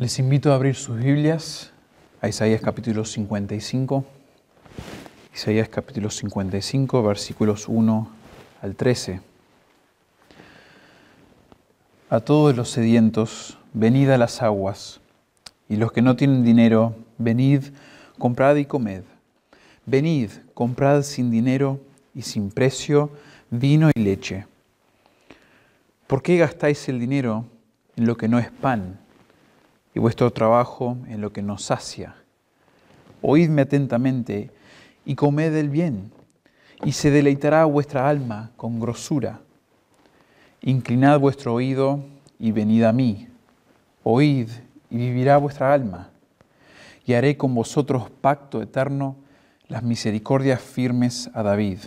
Les invito a abrir sus Biblias a Isaías capítulo 55. Isaías capítulo 55, versículos 1 al 13. A todos los sedientos, venid a las aguas, y los que no tienen dinero, venid, comprad y comed. Venid, comprad sin dinero y sin precio vino y leche. ¿Por qué gastáis el dinero en lo que no es pan, y vuestro trabajo en lo que no sacia? Oídme atentamente y comed el bien, y se deleitará vuestra alma con grosura. Inclinad vuestro oído y venid a mí. Oíd y vivirá vuestra alma, y haré con vosotros pacto eterno, las misericordias firmes a David.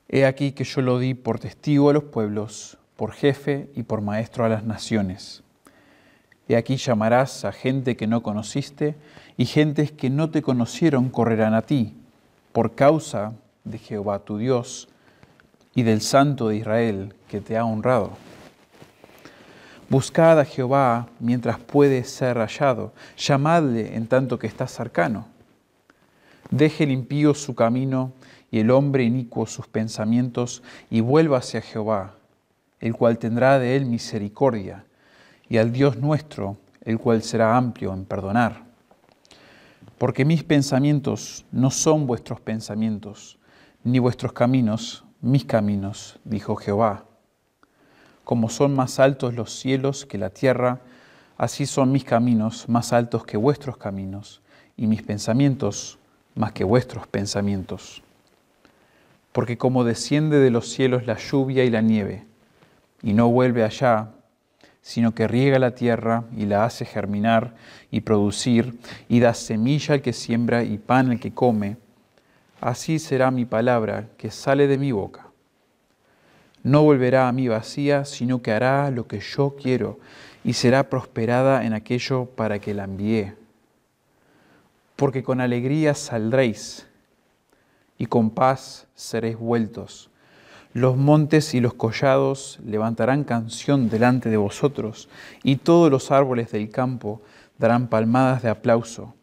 He aquí que yo lo di por testigo a los pueblos, por jefe y por maestro a las naciones. He aquí llamarás a gente que no conociste, y gentes que no te conocieron correrán a ti, por causa de Jehová tu Dios y del Santo de Israel que te ha honrado. Buscad a Jehová mientras puede ser hallado, llamadle en tanto que está cercano. Deje el impío su camino y el hombre inicuo sus pensamientos, y vuélvase a Jehová, el cual tendrá de él misericordia, y al Dios nuestro, el cual será amplio en perdonar. Porque mis pensamientos no son vuestros pensamientos, ni vuestros caminos mis caminos, dijo Jehová. Como son más altos los cielos que la tierra, así son mis caminos más altos que vuestros caminos, y mis pensamientos más que vuestros pensamientos. Porque como desciende de los cielos la lluvia y la nieve, y no vuelve allá, sino que riega la tierra y la hace germinar y producir, y da semilla al que siembra y pan al que come, así será mi palabra que sale de mi boca. No volverá a mí vacía, sino que hará lo que yo quiero, y será prosperada en aquello para que la envié. Porque con alegría saldréis, y con paz seréis vueltos. Los montes y los collados levantarán canción delante de vosotros, y todos los árboles del campo darán palmadas de aplauso.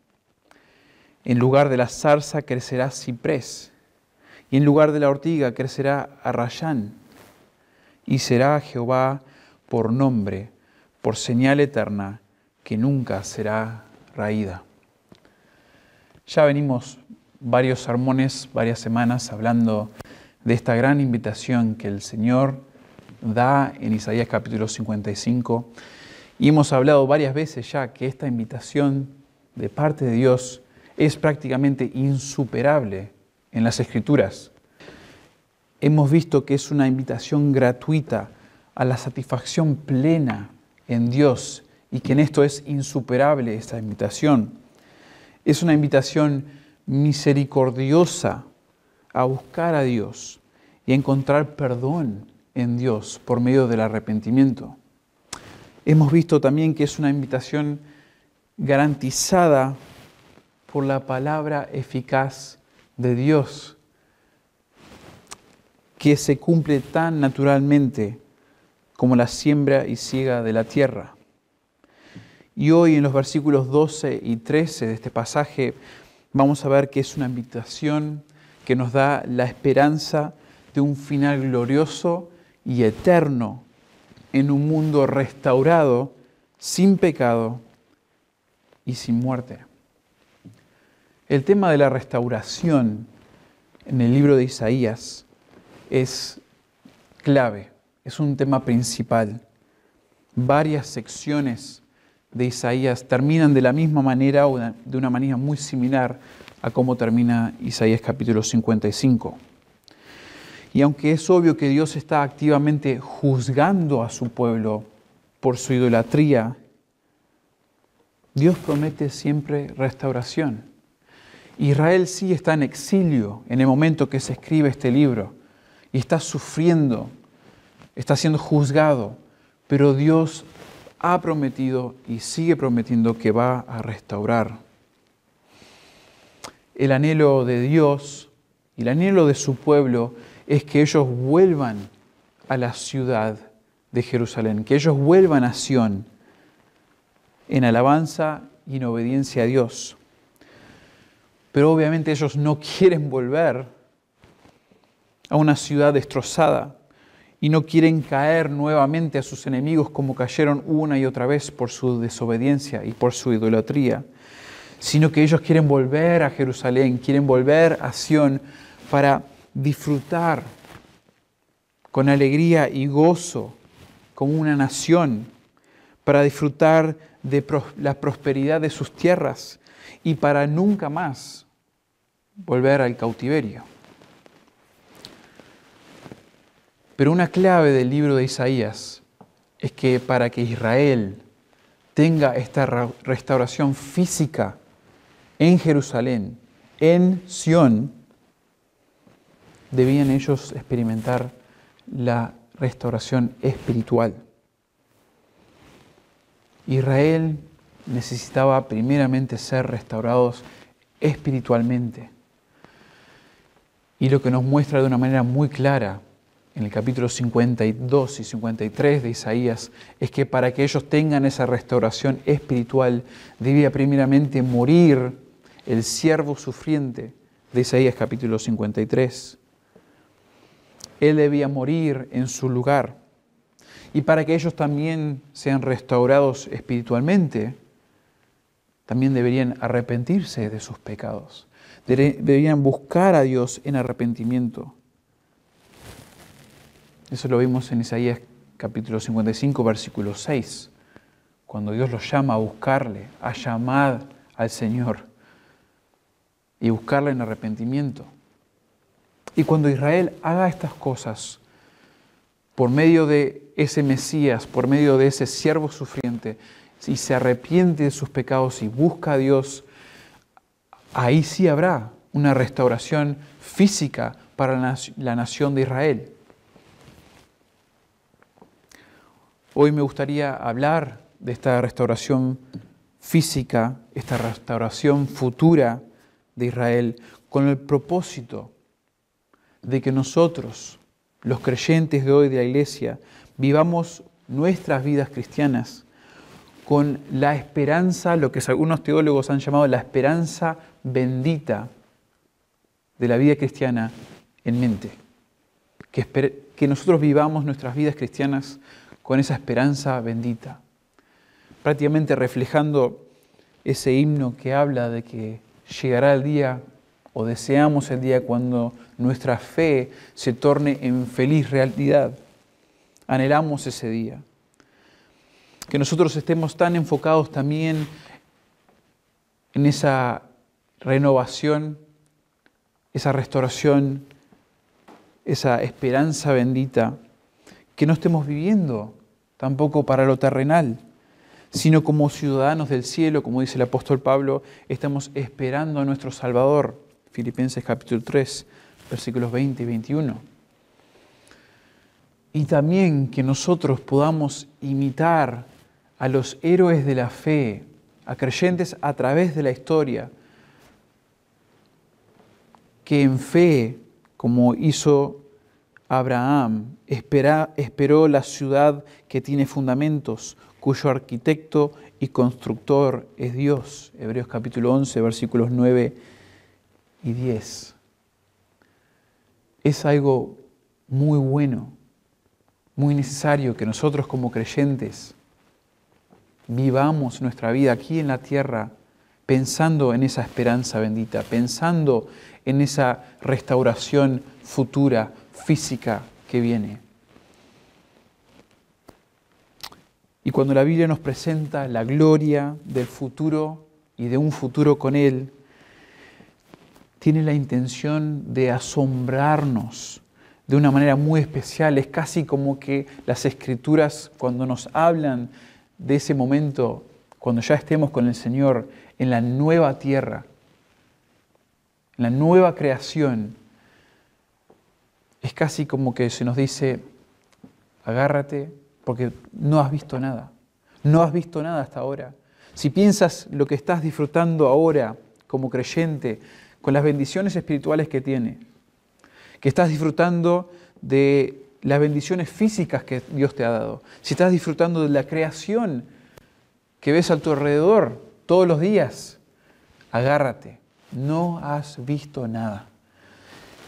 En lugar de la zarza crecerá ciprés, y en lugar de la ortiga crecerá arrayán. Y será Jehová por nombre, por señal eterna, que nunca será raída. Ya venimos varios sermones, varias semanas hablando de esta gran invitación que el Señor da en Isaías capítulo 55. Y hemos hablado varias veces ya que esta invitación de parte de Dios es prácticamente insuperable en las Escrituras. Hemos visto que es una invitación gratuita a la satisfacción plena en Dios y que en esto es insuperable esta invitación. Es una invitación misericordiosa a buscar a Dios y a encontrar perdón en Dios por medio del arrepentimiento. Hemos visto también que es una invitación garantizada por la palabra eficaz de Dios, que se cumple tan naturalmente como la siembra y siega de la tierra. Y hoy en los versículos 12 y 13 de este pasaje vamos a ver que es una invitación que nos da la esperanza de un final glorioso y eterno en un mundo restaurado, sin pecado y sin muerte. El tema de la restauración en el libro de Isaías es clave, es un tema principal. Varias secciones de Isaías terminan de la misma manera o de una manera muy similar a cómo termina Isaías capítulo 55. Y aunque es obvio que Dios está activamente juzgando a su pueblo por su idolatría, Dios promete siempre restauración. Israel sí está en exilio en el momento que se escribe este libro y está sufriendo, está siendo juzgado, pero Dios ha prometido y sigue prometiendo que va a restaurar. El anhelo de Dios y el anhelo de su pueblo es que ellos vuelvan a la ciudad de Jerusalén, que ellos vuelvan a Sión, en alabanza y en obediencia a Dios. Pero obviamente ellos no quieren volver a una ciudad destrozada y no quieren caer nuevamente a sus enemigos como cayeron una y otra vez por su desobediencia y por su idolatría, sino que ellos quieren volver a Jerusalén, quieren volver a Sión para disfrutar con alegría y gozo como una nación, para disfrutar de la prosperidad de sus tierras y para nunca más volver al cautiverio. Pero una clave del libro de Isaías es que para que Israel tenga esta restauración física en Jerusalén, en Sión, debían ellos experimentar la restauración espiritual. Israel necesitaba primeramente ser restaurados espiritualmente. Y lo que nos muestra de una manera muy clara en el capítulo 52 y 53 de Isaías es que para que ellos tengan esa restauración espiritual debía primeramente morir el siervo sufriente de Isaías capítulo 53. Él debía morir en su lugar. Y para que ellos también sean restaurados espiritualmente, también deberían arrepentirse de sus pecados. Deberían buscar a Dios en arrepentimiento. Eso lo vimos en Isaías capítulo 55, versículo 6, cuando Dios los llama a buscarle, a llamar al Señor y buscarle en arrepentimiento. Y cuando Israel haga estas cosas, por medio de ese Mesías, por medio de ese siervo sufriente, y se arrepiente de sus pecados y busca a Dios, ahí sí habrá una restauración física para la nación de Israel. Hoy me gustaría hablar de esta restauración física, esta restauración futura de Israel, con el propósito de que nosotros, los creyentes de hoy de la Iglesia, vivamos nuestras vidas cristianas con la esperanza, lo que algunos teólogos han llamado la esperanza bendita de la vida cristiana en mente. Que nosotros vivamos nuestras vidas cristianas con esa esperanza bendita, prácticamente reflejando ese himno que habla de que llegará el día, o deseamos el día cuando nuestra fe se torne en feliz realidad. Anhelamos ese día. Que nosotros estemos tan enfocados también en esa renovación, esa restauración, esa esperanza bendita, que no estemos viviendo tampoco para lo terrenal, sino como ciudadanos del cielo, como dice el apóstol Pablo, estamos esperando a nuestro Salvador. Filipenses capítulo 3, versículos 20 y 21. Y también que nosotros podamos imitar a los héroes de la fe, a creyentes a través de la historia, que en fe, como hizo Abraham, esperó la ciudad que tiene fundamentos, cuyo arquitecto y constructor es Dios. Hebreos capítulo 11, versículos 9 y 10. Es algo muy bueno, muy necesario que nosotros como creyentes vivamos nuestra vida aquí en la tierra pensando en esa esperanza bendita, pensando en esa restauración futura, física que viene. Y cuando la Biblia nos presenta la gloria del futuro y de un futuro con Él, tiene la intención de asombrarnos de una manera muy especial. Es casi como que las Escrituras, cuando nos hablan de ese momento, cuando ya estemos con el Señor en la nueva tierra, en la nueva creación, es casi como que se nos dice, agárrate porque no has visto nada. No has visto nada hasta ahora. Si piensas lo que estás disfrutando ahora como creyente, con las bendiciones espirituales que tiene, que estás disfrutando de las bendiciones físicas que Dios te ha dado, si estás disfrutando de la creación que ves a tu alrededor todos los días, agárrate. No has visto nada.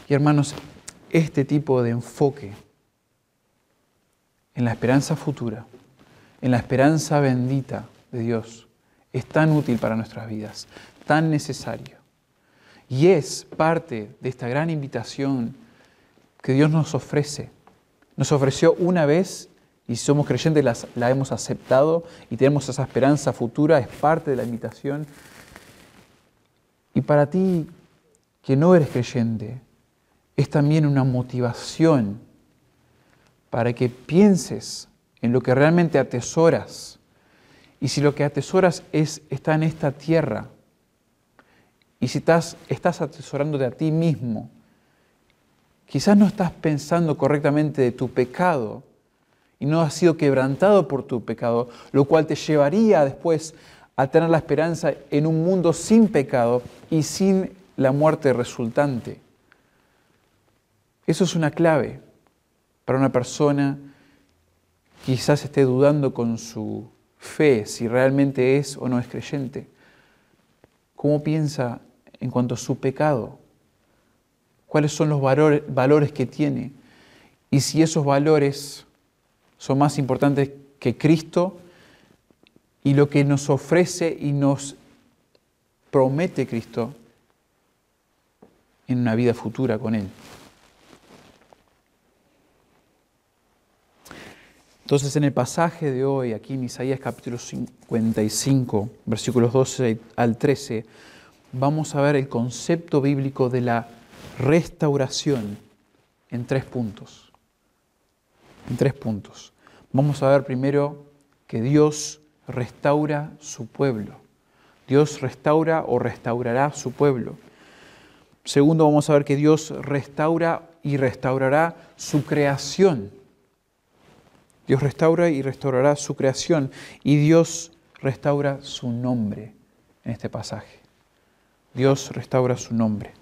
Y hermanos, este tipo de enfoque en la esperanza futura, en la esperanza bendita de Dios, es tan útil para nuestras vidas, tan necesario. Y es parte de esta gran invitación que Dios nos ofrece. Nos ofreció una vez y si somos creyentes la hemos aceptado y tenemos esa esperanza futura, es parte de la invitación. Y para ti que no eres creyente, es también una motivación para que pienses en lo que realmente atesoras. Y si lo que atesoras está en esta tierra, y si estás atesorándote a ti mismo, quizás no estás pensando correctamente de tu pecado y no has sido quebrantado por tu pecado, lo cual te llevaría después a tener la esperanza en un mundo sin pecado y sin la muerte resultante. Eso es una clave para una persona que quizás esté dudando con su fe si realmente es o no es creyente. ¿Cómo piensa en cuanto a su pecado? ¿Cuáles son los valores que tiene? Y si esos valores son más importantes que Cristo y lo que nos ofrece y nos promete Cristo en una vida futura con Él. Entonces, en el pasaje de hoy, aquí en Isaías capítulo 55, versículos 12 al 13, vamos a ver el concepto bíblico de la restauración en 3 puntos. En 3 puntos. Vamos a ver primero que Dios restaura su pueblo. Dios restaura o restaurará su pueblo. Segundo, vamos a ver que Dios restaura y restaurará su creación. Dios restaura y restaurará su creación. Y Dios restaura su nombre en este pasaje. Dios restaura su nombre.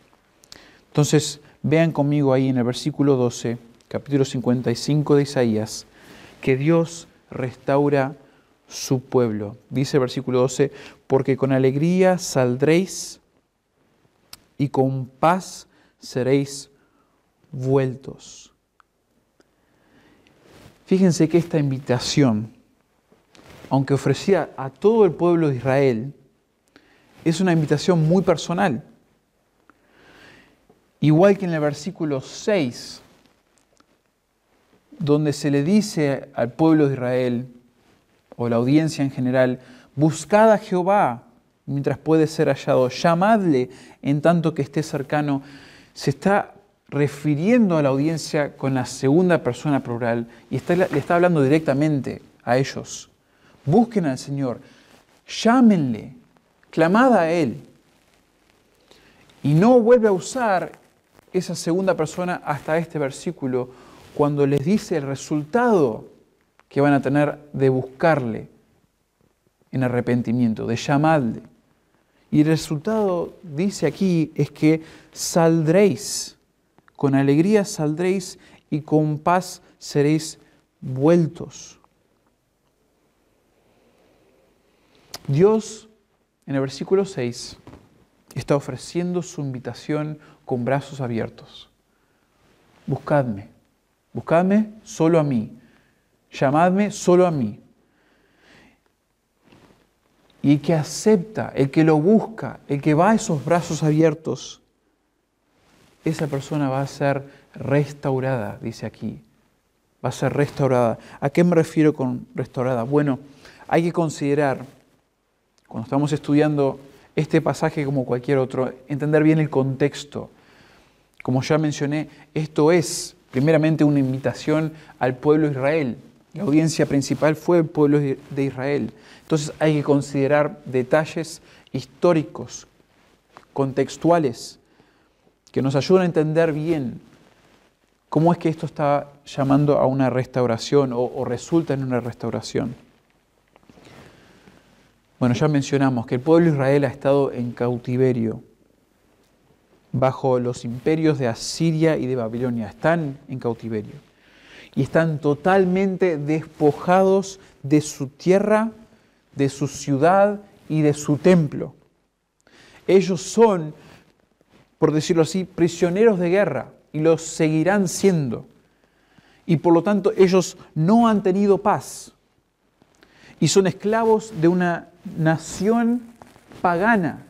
Entonces, vean conmigo ahí en el versículo 12, capítulo 55 de Isaías, que Dios restaura su pueblo. Dice el versículo 12, porque con alegría saldréis y con paz seréis vueltos. Fíjense que esta invitación, aunque ofrecía a todo el pueblo de Israel, es una invitación muy personal. Igual que en el versículo 6, donde se le dice al pueblo de Israel, o la audiencia en general, buscad a Jehová mientras puede ser hallado, llamadle en tanto que esté cercano, se está refiriendo a la audiencia con la segunda persona plural y le está hablando directamente a ellos. Busquen al Señor, llámenle, clamad a Él. Y no vuelve a usar esa segunda persona hasta este versículo, cuando les dice el resultado que van a tener de buscarle en arrepentimiento, de llamarle. Y el resultado, dice aquí, es que saldréis, con alegría saldréis y con paz seréis vueltos. Dios, en el versículo 6, está ofreciendo su invitación con brazos abiertos. Buscadme, buscadme solo a mí, llamadme solo a mí. Y el que acepta, el que lo busca, el que va a esos brazos abiertos, esa persona va a ser restaurada, dice aquí. Va a ser restaurada. ¿A qué me refiero con restaurada? Bueno, hay que considerar, cuando estamos estudiando este pasaje como cualquier otro, entender bien el contexto. Como ya mencioné, esto es primeramente una invitación al pueblo de Israel. La audiencia principal fue el pueblo de Israel. Entonces hay que considerar detalles históricos, contextuales, que nos ayudan a entender bien cómo es que esto está llamando a una restauración o resulta en una restauración. Bueno, ya mencionamos que el pueblo de Israel ha estado en cautiverio bajo los imperios de Asiria y de Babilonia. Están en cautiverio y están totalmente despojados de su tierra, de su ciudad y de su templo. Ellos son, por decirlo así, prisioneros de guerra y los seguirán siendo. Y por lo tanto ellos no han tenido paz y son esclavos de una nación pagana.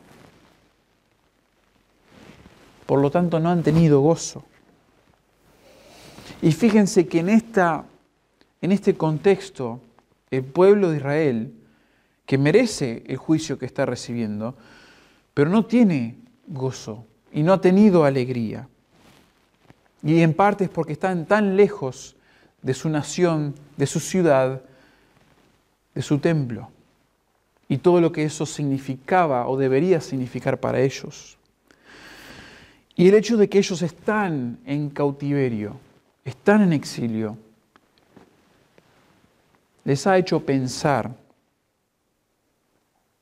Por lo tanto no han tenido gozo. Y fíjense que en este contexto, el pueblo de Israel, que merece el juicio que está recibiendo, pero no tiene gozo y no ha tenido alegría. Y en parte es porque están tan lejos de su nación, de su ciudad, de su templo, y todo lo que eso significaba o debería significar para ellos. Y el hecho de que ellos están en cautiverio, están en exilio, les ha hecho pensar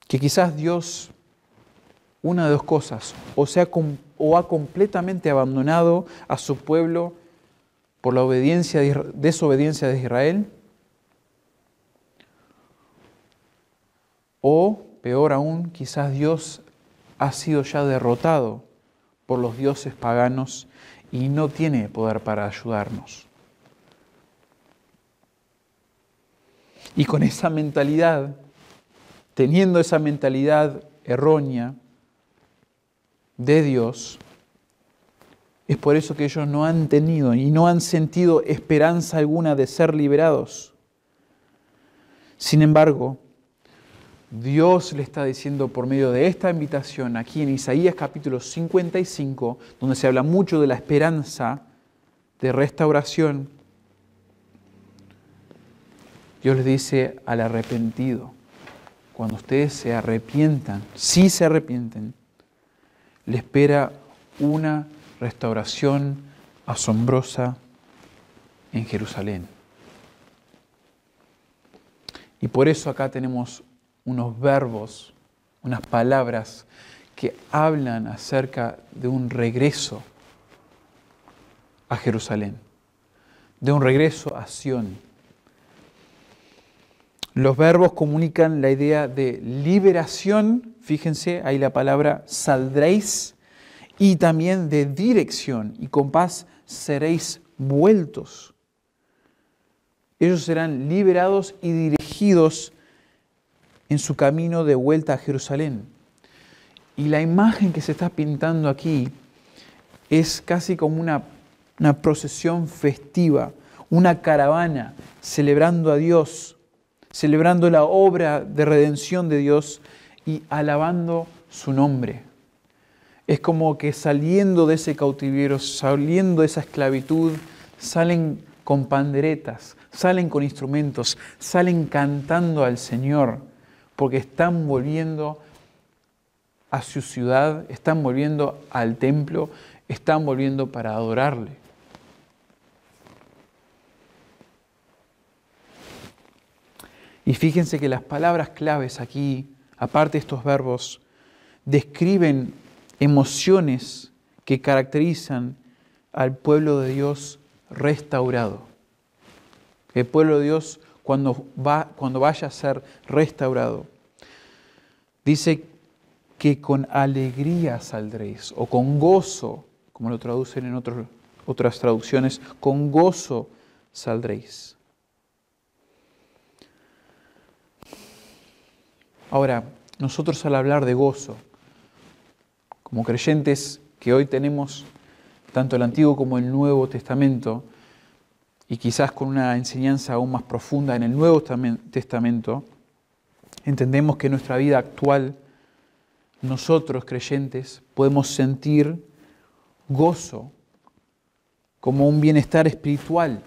que quizás Dios, una de dos cosas, o ha completamente abandonado a su pueblo por la desobediencia de Israel, o peor aún, quizás Dios ha sido ya derrotado por los dioses paganos y no tiene poder para ayudarnos. Y con esa mentalidad, teniendo esa mentalidad errónea de Dios, es por eso que ellos no han tenido y no han sentido esperanza alguna de ser liberados. Sin embargo, Dios le está diciendo por medio de esta invitación, aquí en Isaías capítulo 55, donde se habla mucho de la esperanza de restauración, Dios les dice al arrepentido, cuando ustedes se arrepientan, si se arrepienten, le espera una restauración asombrosa en Jerusalén. Y por eso acá tenemos unos verbos, unas palabras que hablan acerca de un regreso a Jerusalén, de un regreso a Sión. Los verbos comunican la idea de liberación, fíjense, ahí la palabra saldréis, y también de dirección, y con paz seréis vueltos. Ellos serán liberados y dirigidos en su camino de vuelta a Jerusalén. Y la imagen que se está pintando aquí es casi como una procesión festiva, una caravana celebrando a Dios, celebrando la obra de redención de Dios y alabando su nombre. Es como que saliendo de ese cautiverio, saliendo de esa esclavitud, salen con panderetas, salen con instrumentos, salen cantando al Señor, porque están volviendo a su ciudad, están volviendo al templo, están volviendo para adorarle. Y fíjense que las palabras claves aquí, aparte de estos verbos, describen emociones que caracterizan al pueblo de Dios restaurado. El pueblo de Dios cuando vaya a ser restaurado. Dice que con alegría saldréis, o con gozo, como lo traducen en otras traducciones, con gozo saldréis. Ahora, nosotros al hablar de gozo, como creyentes que hoy tenemos tanto el Antiguo como el Nuevo Testamento, y quizás con una enseñanza aún más profunda en el Nuevo Testamento, entendemos que en nuestra vida actual, nosotros creyentes podemos sentir gozo como un bienestar espiritual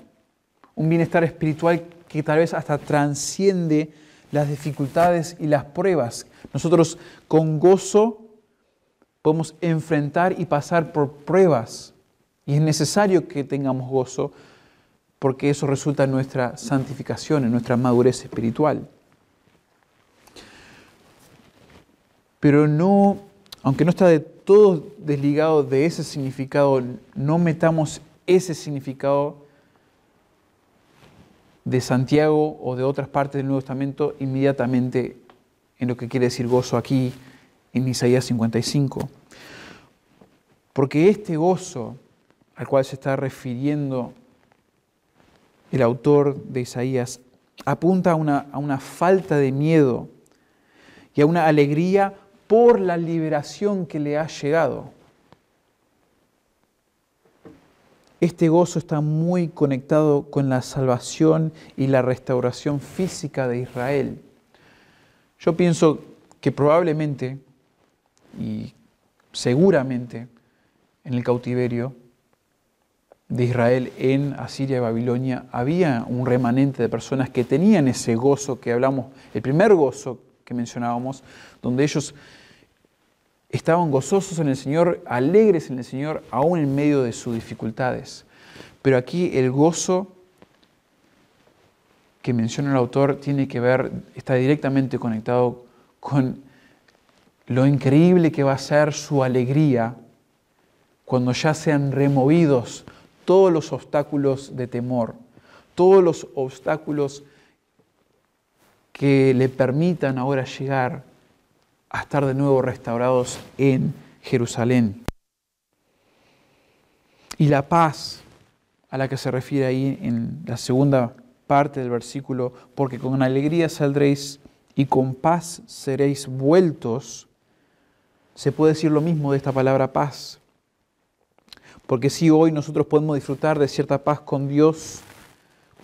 que tal vez hasta transciende las dificultades y las pruebas. Nosotros con gozo podemos enfrentar y pasar por pruebas. Y es necesario que tengamos gozo porque eso resulta en nuestra santificación, en nuestra madurez espiritual. Pero no, aunque no está de todo desligado de ese significado, no metamos ese significado de Santiago o de otras partes del Nuevo Testamento inmediatamente en lo que quiere decir gozo aquí en Isaías 55. Porque este gozo al cual se está refiriendo el autor de Isaías apunta a una falta de miedo y a una alegría por la liberación que le ha llegado. Este gozo está muy conectado con la salvación y la restauración física de Israel. Yo pienso que probablemente y seguramente en el cautiverio de Israel en Asiria y Babilonia había un remanente de personas que tenían ese gozo que hablamos, el primer gozo que mencionábamos, donde ellos estaban gozosos en el Señor, alegres en el Señor, aún en medio de sus dificultades. Pero aquí el gozo que menciona el autor tiene que ver, está directamente conectado con lo increíble que va a ser su alegría cuando ya sean removidos todos los obstáculos de temor, todos los obstáculos que le permitan ahora llegar a estar de nuevo restaurados en Jerusalén. Y la paz a la que se refiere ahí en la segunda parte del versículo, porque con alegría saldréis y con paz seréis vueltos, se puede decir lo mismo de esta palabra paz. Porque si hoy nosotros podemos disfrutar de cierta paz con Dios,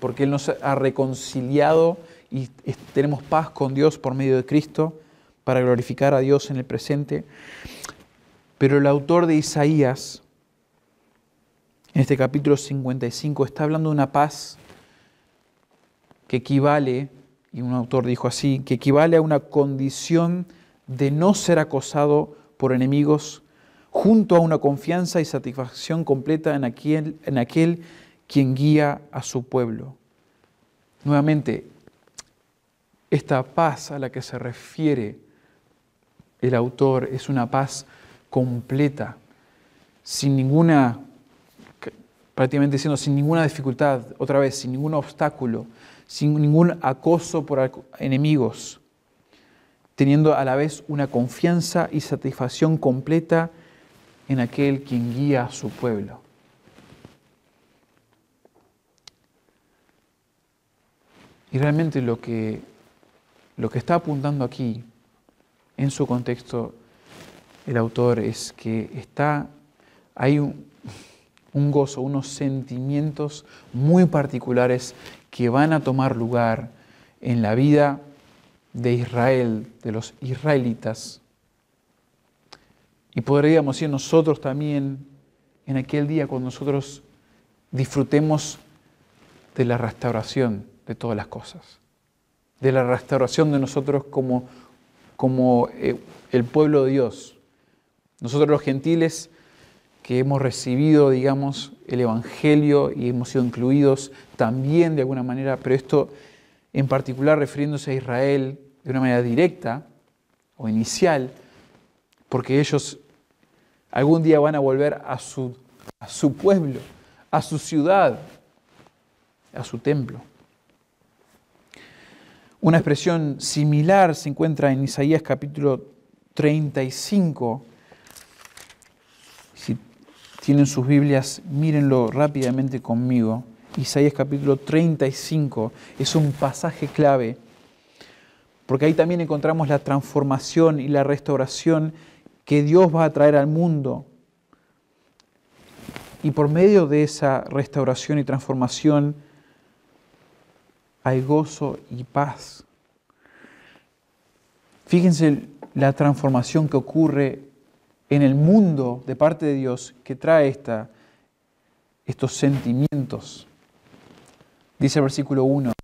porque Él nos ha reconciliado y tenemos paz con Dios por medio de Cristo, para glorificar a Dios en el presente. Pero el autor de Isaías, en este capítulo 55, está hablando de una paz que equivale, y un autor dijo así, que equivale a una condición de no ser acosado por enemigos, junto a una confianza y satisfacción completa en aquel quien guía a su pueblo. Nuevamente, esta paz a la que se refiere el autor es una paz completa, sin ninguna, prácticamente diciendo, sin ninguna dificultad, otra vez, sin ningún obstáculo, sin ningún acoso por enemigos, teniendo a la vez una confianza y satisfacción completa en aquel quien guía a su pueblo. Y realmente lo que está apuntando aquí, en su contexto, el autor, es que hay un gozo, unos sentimientos muy particulares que van a tomar lugar en la vida de Israel, de los israelitas. Y podríamos decir nosotros también en aquel día cuando nosotros disfrutemos de la restauración de todas las cosas, de la restauración de nosotros como el pueblo de Dios. Nosotros los gentiles que hemos recibido, digamos, el Evangelio y hemos sido incluidos también de alguna manera, pero esto en particular refiriéndose a Israel de una manera directa o inicial, porque ellos algún día van a volver a su pueblo, a su ciudad, a su templo. Una expresión similar se encuentra en Isaías capítulo 35. Si tienen sus Biblias, mírenlo rápidamente conmigo. Isaías capítulo 35 es un pasaje clave, porque ahí también encontramos la transformación y la restauración que Dios va a traer al mundo. Y por medio de esa restauración y transformación hay gozo y paz. Fíjense la transformación que ocurre en el mundo de parte de Dios que trae estos sentimientos. Dice el versículo 1, el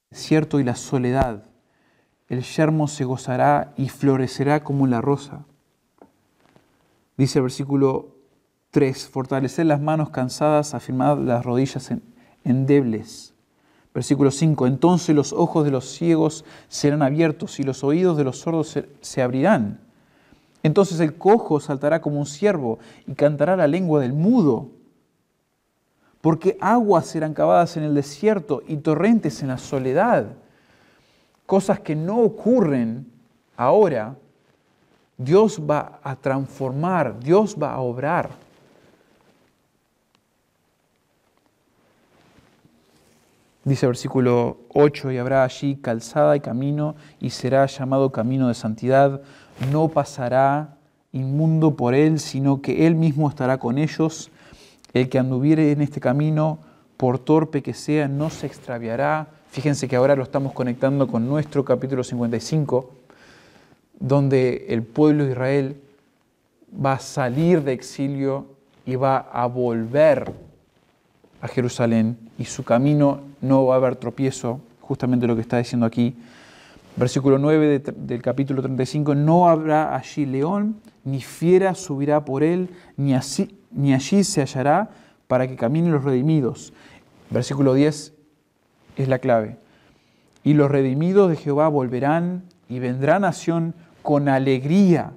desierto y la soledad, el yermo se gozará y florecerá como la rosa. Dice el versículo 3, fortalecer las manos cansadas, afirmad las rodillas endebles. Versículo 5, entonces los ojos de los ciegos serán abiertos y los oídos de los sordos se abrirán. Entonces el cojo saltará como un ciervo y cantará la lengua del mudo. Porque aguas serán cavadas en el desierto y torrentes en la soledad. cosas que no ocurren ahora, Dios va a transformar, Dios va a obrar. Dice el versículo 8, y habrá allí calzada y camino, y será llamado camino de santidad. No pasará inmundo por él, sino que él mismo estará con ellos. El que anduviere en este camino, por torpe que sea, no se extraviará. Fíjense que ahora lo estamos conectando con nuestro capítulo 55, donde el pueblo de Israel va a salir de exilio y va a volver a Jerusalén, y su camino no va a haber tropiezo, justamente lo que está diciendo aquí. Versículo 9 del capítulo 35, no habrá allí león, ni fiera subirá por él, ni allí se hallará para que caminen los redimidos. Versículo 10 es la clave. Y los redimidos de Jehová volverán y vendrá nación con alegría,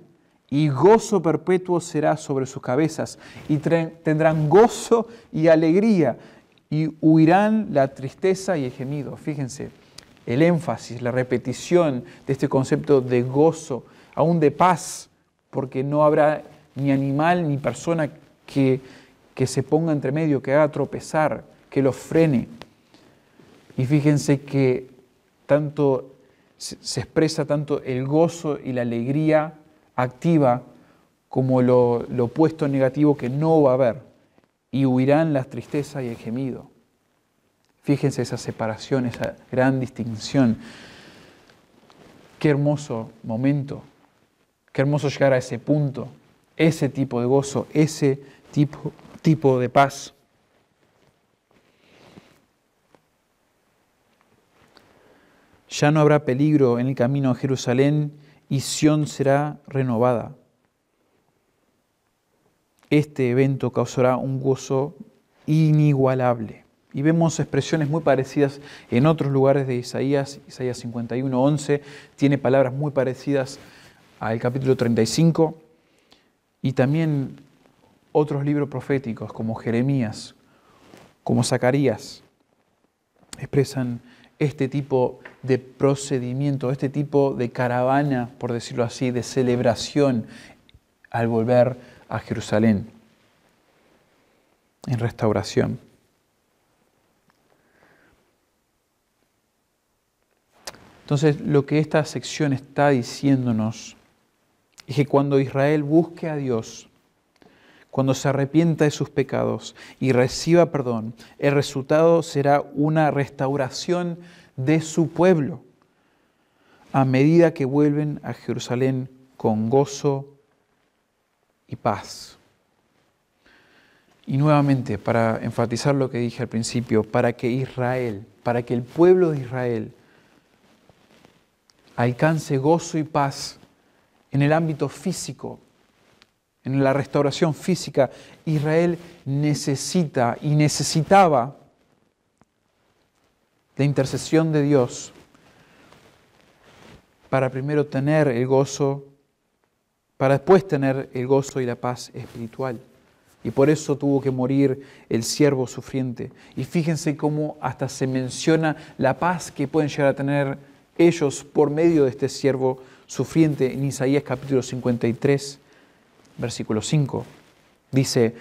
y gozo perpetuo será sobre sus cabezas, y tendrán gozo y alegría, y huirán la tristeza y el gemido. Fíjense, el énfasis, la repetición de este concepto de gozo, aún de paz, porque no habrá ni animal ni persona que se ponga entre medio, que haga tropezar, que los frene. Y fíjense que tanto se expresa tanto el gozo y la alegría activa como lo opuesto negativo que no va a haber, y huirán la tristeza y el gemido. Fíjense esa separación, esa gran distinción. Qué hermoso momento, qué hermoso llegar a ese punto, ese tipo de gozo, ese tipo de paz. Ya no habrá peligro en el camino a Jerusalén, y Sión será renovada. Este evento causará un gozo inigualable. Y vemos expresiones muy parecidas en otros lugares de Isaías. Isaías 51:11 tiene palabras muy parecidas al capítulo 35. Y también otros libros proféticos como Jeremías, como Zacarías, expresan este tipo de procedimiento, este tipo de caravana, por decirlo así, de celebración al volver a Jerusalén en restauración. Entonces, lo que esta sección está diciéndonos es que cuando Israel busque a Dios, cuando se arrepienta de sus pecados y reciba perdón, el resultado será una restauración de su pueblo a medida que vuelven a Jerusalén con gozo y paz. Y nuevamente, para enfatizar lo que dije al principio, para que el pueblo de Israel alcance gozo y paz en el ámbito físico, en la restauración física, Israel necesita y necesitaba la intercesión de Dios para primero tener el gozo, para después tener el gozo y la paz espiritual. Y por eso tuvo que morir el siervo sufriente. Y fíjense cómo hasta se menciona la paz que pueden llegar a tener ellos por medio de este siervo sufriente en Isaías capítulo 53. Versículo 5, dice,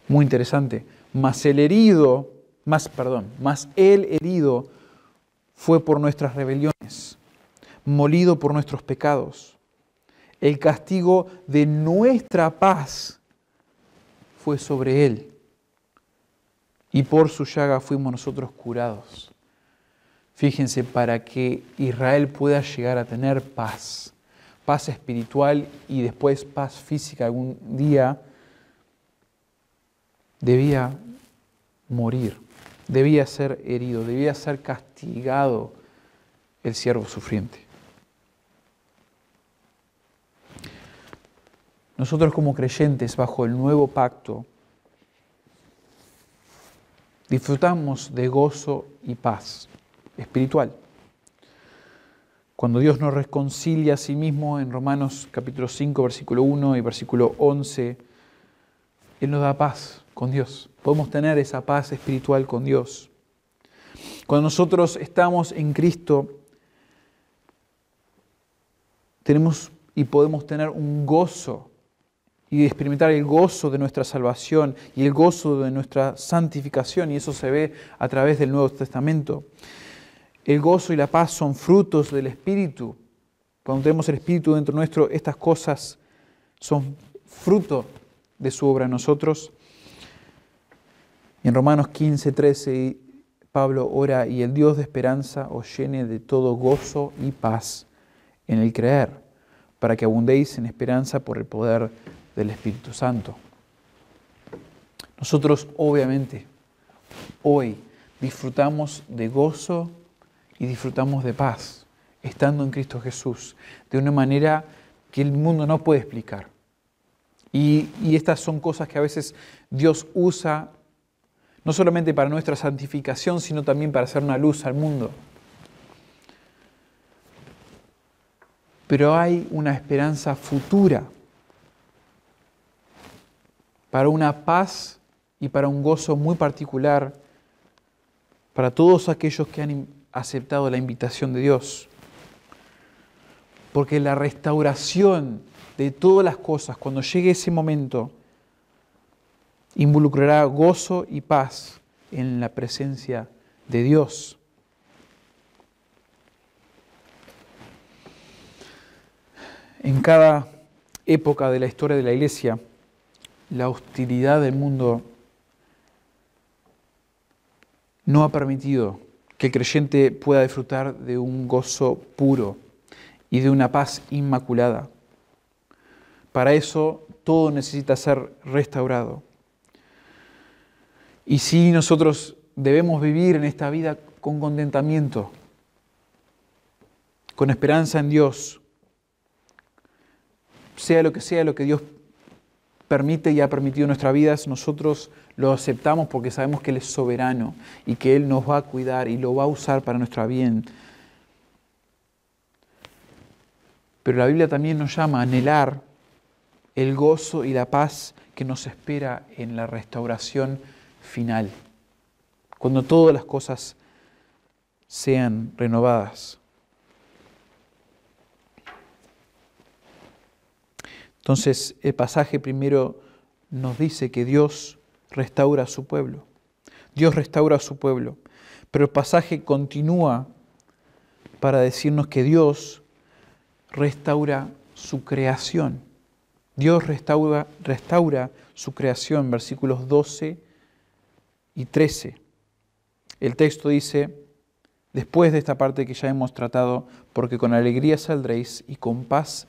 muy interesante, mas el herido fue por nuestras rebeliones, molido por nuestros pecados. El castigo de nuestra paz fue sobre él, y por su llaga fuimos nosotros curados. Fíjense, para que Israel pueda llegar a tener paz espiritual y después paz física algún día, debía morir, debía ser herido, debía ser castigado el siervo sufriente. Nosotros como creyentes bajo el nuevo pacto disfrutamos de gozo y paz espiritual. Cuando Dios nos reconcilia a sí mismo en Romanos capítulo 5, versículo 1 y versículo 11, Él nos da paz con Dios. Podemos tener esa paz espiritual con Dios. Cuando nosotros estamos en Cristo, tenemos y podemos tener un gozo y experimentar el gozo de nuestra salvación y el gozo de nuestra santificación, y eso se ve a través del Nuevo Testamento. El gozo y la paz son frutos del Espíritu. Cuando tenemos el Espíritu dentro nuestro, estas cosas son fruto de su obra en nosotros. En Romanos 15:13, Pablo ora: y el Dios de esperanza os llene de todo gozo y paz en el creer, para que abundéis en esperanza por el poder del Espíritu Santo. Nosotros, obviamente, hoy disfrutamos de gozo y disfrutamos de paz, estando en Cristo Jesús, de una manera que el mundo no puede explicar. Y estas son cosas que a veces Dios usa, no solamente para nuestra santificación, sino también para hacer una luz al mundo. Pero hay una esperanza futura para una paz y para un gozo muy particular para todos aquellos que han aceptado la invitación de Dios. Porque la restauración de todas las cosas, cuando llegue ese momento, involucrará gozo y paz en la presencia de Dios. En cada época de la historia de la Iglesia, la hostilidad del mundo no ha permitido que el creyente pueda disfrutar de un gozo puro y de una paz inmaculada. Para eso todo necesita ser restaurado. Y sí, nosotros debemos vivir en esta vida con contentamiento, con esperanza en Dios, sea lo que Dios permite y ha permitido en nuestras vidas, nosotros lo aceptamos porque sabemos que Él es soberano y que Él nos va a cuidar y lo va a usar para nuestro bien. Pero la Biblia también nos llama a anhelar el gozo y la paz que nos espera en la restauración final, cuando todas las cosas sean renovadas. Entonces, el pasaje primero nos dice que Dios restaura a su pueblo. Dios restaura a su pueblo. Pero el pasaje continúa para decirnos que Dios restaura su creación. Dios restaura su creación, versículos 12 y 13. El texto dice: después de esta parte que ya hemos tratado, porque con alegría saldréis y con paz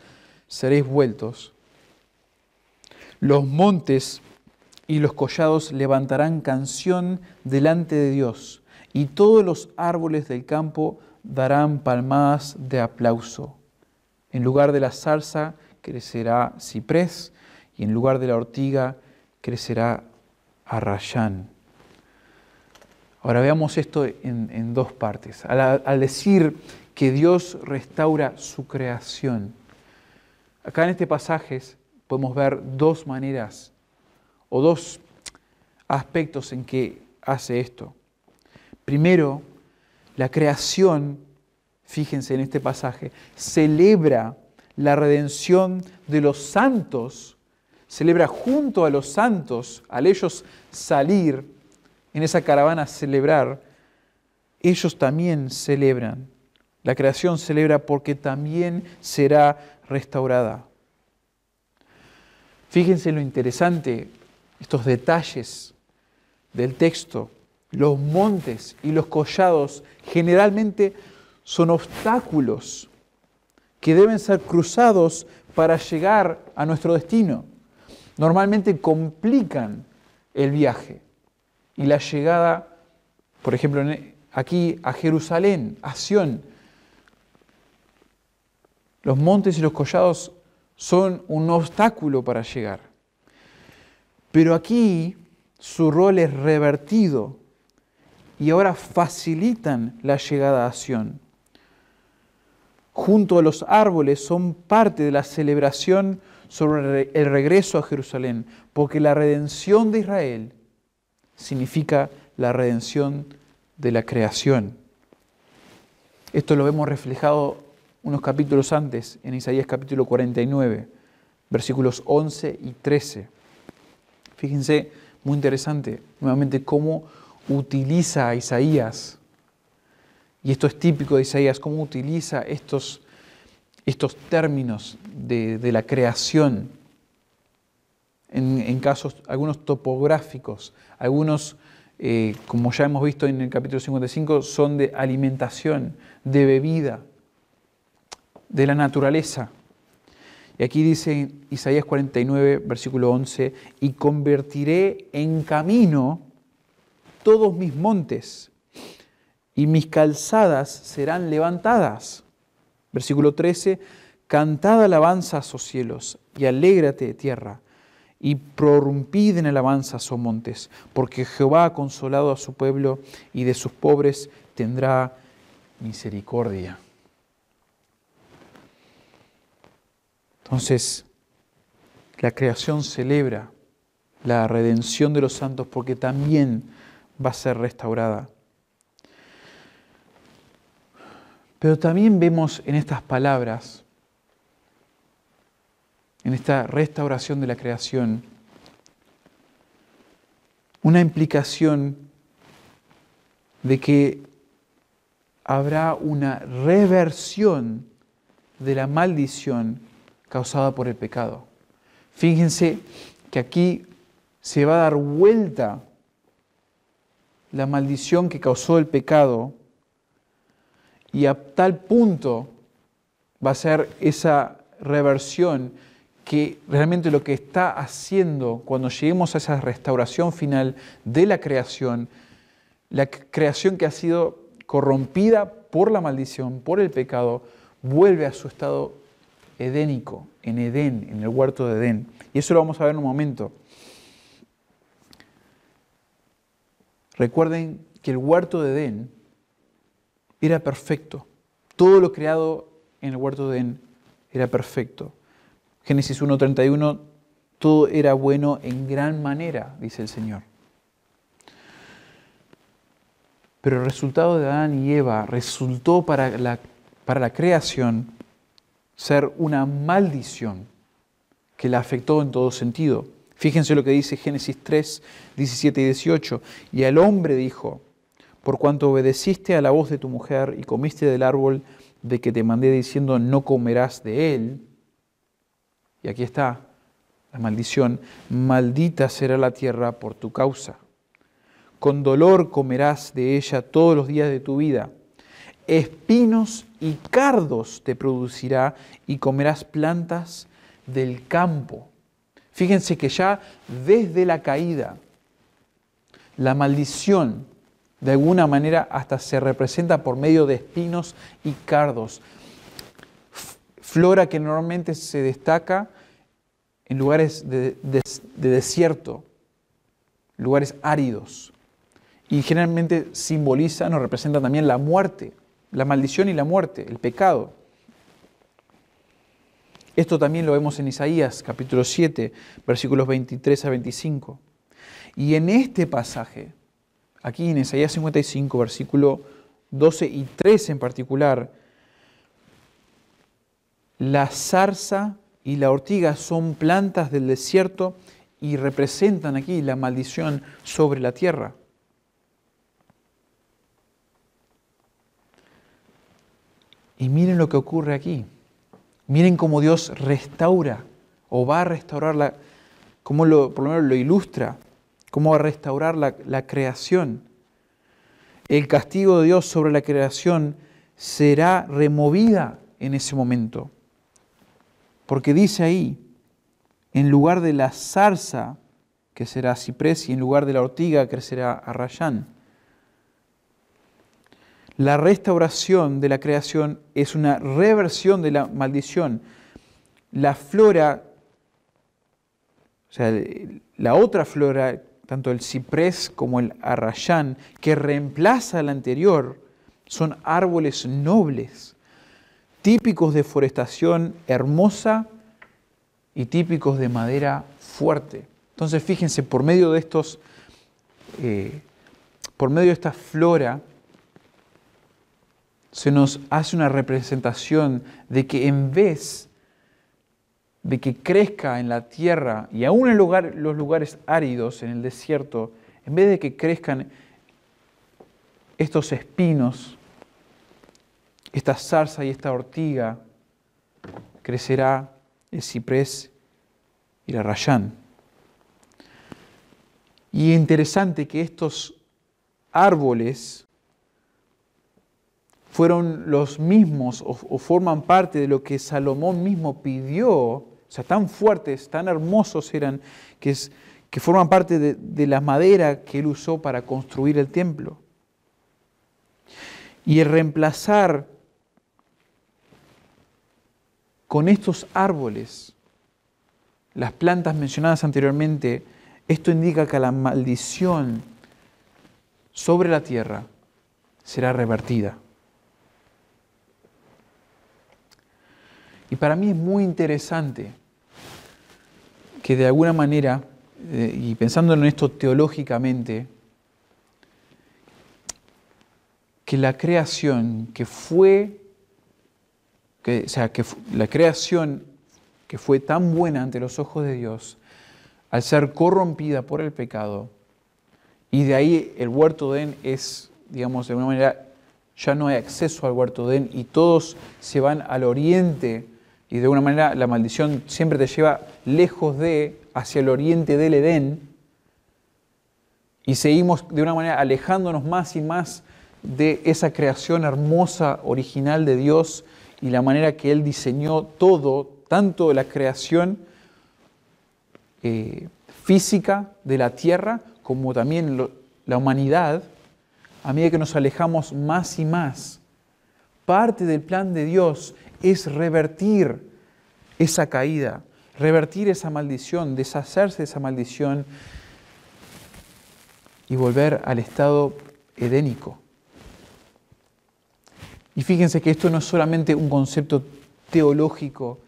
seréis vueltos. Los montes y los collados levantarán canción delante de Dios, y todos los árboles del campo darán palmadas de aplauso. En lugar de la zarza crecerá ciprés, y en lugar de la ortiga crecerá arrayán. Ahora veamos esto en dos partes. Al decir que Dios restaura su creación, acá en este pasaje podemos ver dos maneras o dos aspectos en que hace esto. Primero, la creación, fíjense en este pasaje, celebra la redención de los santos, celebra junto a los santos, al ellos salir en esa caravana a celebrar, ellos también celebran. La creación celebra porque también será restaurada. Fíjense lo interesante, estos detalles del texto. Los montes y los collados generalmente son obstáculos que deben ser cruzados para llegar a nuestro destino. Normalmente complican el viaje y la llegada, por ejemplo, aquí a Jerusalén, a Sión. Los montes y los collados son un obstáculo para llegar. Pero aquí su rol es revertido y ahora facilitan la llegada a Sión. Junto a los árboles son parte de la celebración sobre el regreso a Jerusalén, porque la redención de Israel significa la redención de la creación. Esto lo vemos reflejado unos capítulos antes, en Isaías capítulo 49, versículos 11 y 13. Fíjense, muy interesante, nuevamente, cómo utiliza a Isaías, y esto es típico de Isaías, cómo utiliza estos términos de la creación, en casos, algunos topográficos, algunos, como ya hemos visto en el capítulo 55, son de alimentación, de bebida, de la naturaleza. Y aquí dice Isaías 49, versículo 11, y convertiré en camino todos mis montes, y mis calzadas serán levantadas. Versículo 13, cantad alabanzas, oh cielos, y alégrate, tierra, y prorrumpid en alabanzas, oh montes, porque Jehová ha consolado a su pueblo, y de sus pobres tendrá misericordia. Entonces, la creación celebra la redención de los santos porque también va a ser restaurada. Pero también vemos en estas palabras, en esta restauración de la creación, una implicación de que habrá una reversión de la maldición causada por el pecado. Fíjense que aquí se va a dar vuelta la maldición que causó el pecado y a tal punto va a ser esa reversión que realmente lo que está haciendo cuando lleguemos a esa restauración final de la creación que ha sido corrompida por la maldición, por el pecado, vuelve a su estado edénico, en Edén, en el huerto de Edén. Y eso lo vamos a ver en un momento. Recuerden que el huerto de Edén era perfecto. Todo lo creado en el huerto de Edén era perfecto. Génesis 1:31, todo era bueno en gran manera, dice el Señor. Pero el resultado de Adán y Eva resultó para la creación ser una maldición que la afectó en todo sentido. Fíjense lo que dice Génesis 3, 17 y 18. Y al hombre dijo, por cuanto obedeciste a la voz de tu mujer y comiste del árbol de que te mandé diciendo, no comerás de él. Y aquí está la maldición. Maldita será la tierra por tu causa. Con dolor comerás de ella todos los días de tu vida. Espinos y cardos te producirá y comerás plantas del campo. Fíjense que ya desde la caída, la maldición de alguna manera hasta se representa por medio de espinos y cardos. Flora que normalmente se destaca en lugares de desierto, lugares áridos. Y generalmente simbolizan o representan también la muerte, la maldición y la muerte, el pecado. Esto también lo vemos en Isaías, capítulo 7, versículos 23 a 25. Y en este pasaje, aquí en Isaías 55, versículo 12 y 13 en particular, la zarza y la ortiga son plantas del desierto y representan aquí la maldición sobre la tierra. Y miren lo que ocurre aquí. Miren cómo Dios restaura o va a restaurar, cómo por lo menos lo ilustra, cómo va a restaurar la creación. El castigo de Dios sobre la creación será removida en ese momento. Porque dice ahí, en lugar de la zarza, que será ciprés, y en lugar de la ortiga, crecerá arrayán. La restauración de la creación es una reversión de la maldición. La flora, o sea, la otra flora, tanto el ciprés como el arrayán, que reemplaza la anterior, son árboles nobles, típicos de forestación hermosa y típicos de madera fuerte. Entonces, fíjense, por medio de esta flora, se nos hace una representación de que en vez de que crezca en la tierra y aún en los lugares áridos, en el desierto, en vez de que crezcan estos espinos, esta zarza y esta ortiga, crecerá el ciprés y la rayán. Y es interesante que estos árboles fueron los mismos o forman parte de lo que Salomón mismo pidió, o sea, tan fuertes, tan hermosos eran, que forman parte de la madera que él usó para construir el templo. Y el reemplazar con estos árboles las plantas mencionadas anteriormente, esto indica que la maldición sobre la tierra será revertida. Y para mí es muy interesante que de alguna manera, y pensando en esto teológicamente, que la creación la creación que fue tan buena ante los ojos de Dios, al ser corrompida por el pecado, y de ahí el huerto de Edén es, digamos, de alguna manera, ya no hay acceso al huerto de Edén y todos se van al oriente, y de alguna manera la maldición siempre te lleva lejos hacia el oriente del Edén, y seguimos de una manera alejándonos más y más de esa creación hermosa, original de Dios y la manera que Él diseñó todo, tanto la creación física de la tierra como también la humanidad, a medida que nos alejamos más y más. Parte del plan de Dios es revertir esa caída, revertir esa maldición, deshacerse de esa maldición y volver al estado edénico. Y fíjense que esto no es solamente un concepto teológico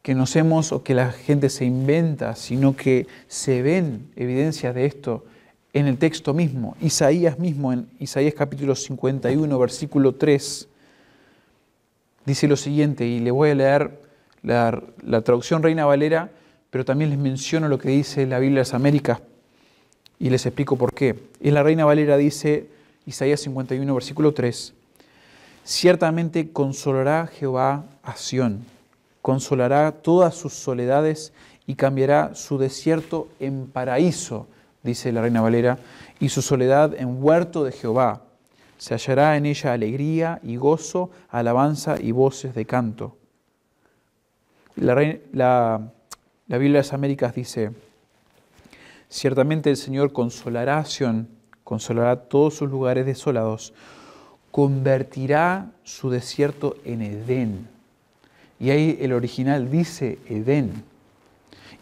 que o que la gente se inventa, sino que se ven evidencias de esto en el texto mismo. Isaías mismo, en Isaías capítulo 51, versículo 3, dice lo siguiente, y le voy a leer la traducción Reina Valera, pero también les menciono lo que dice la Biblia de las Américas y les explico por qué. En la Reina Valera dice, Isaías 51, versículo 3, ciertamente consolará Jehová a Sión, consolará todas sus soledades y cambiará su desierto en paraíso, dice la Reina Valera, y su soledad en huerto de Jehová. Se hallará en ella alegría y gozo, alabanza y voces de canto. La Biblia de las Américas dice, ciertamente el Señor consolará a Sión, consolará todos sus lugares desolados, convertirá su desierto en Edén. Y ahí el original dice Edén.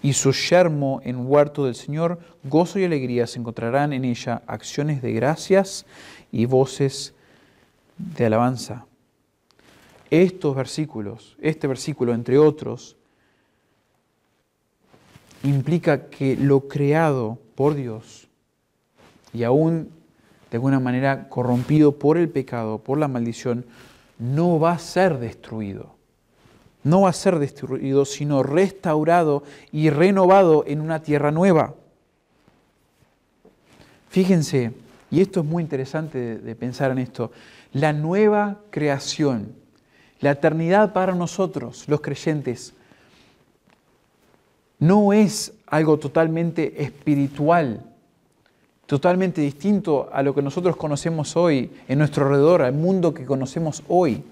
Y su yermo en huerto del Señor, gozo y alegría se encontrarán en ella, acciones de gracias y voces de alabanza. Estos versículos, este versículo entre otros, implica que lo creado por Dios y aún de alguna manera corrompido por el pecado, por la maldición, no va a ser destruido. No va a ser destruido, sino restaurado y renovado en una tierra nueva. Fíjense, y esto es muy interesante de pensar en esto, la nueva creación, la eternidad para nosotros, los creyentes, no es algo totalmente espiritual, totalmente distinto a lo que nosotros conocemos hoy en nuestro alrededor, al mundo que conocemos hoy.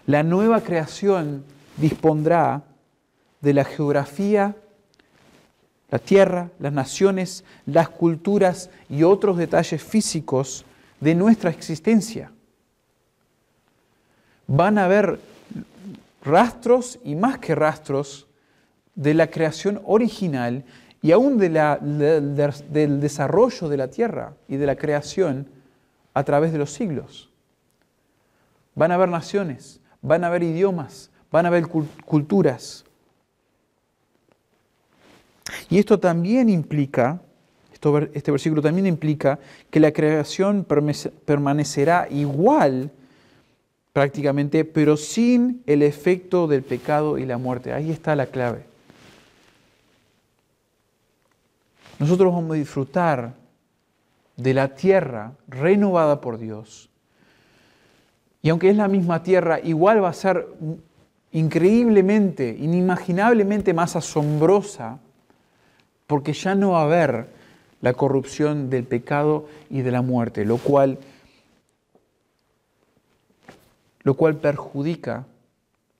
La nueva creación dispondrá de la geografía, la tierra, las naciones, las culturas y otros detalles físicos de nuestra existencia. Van a haber rastros y más que rastros de la creación original y aún del desarrollo de la tierra y de la creación a través de los siglos. Van a haber naciones, van a haber idiomas, van a haber culturas. Y esto también implica Este versículo también implica que la creación permanecerá igual prácticamente, pero sin el efecto del pecado y la muerte. Ahí está la clave. Nosotros vamos a disfrutar de la tierra renovada por Dios. Y aunque es la misma tierra, igual va a ser increíblemente, inimaginablemente más asombrosa, porque ya no va a haber la corrupción del pecado y de la muerte, lo cual perjudica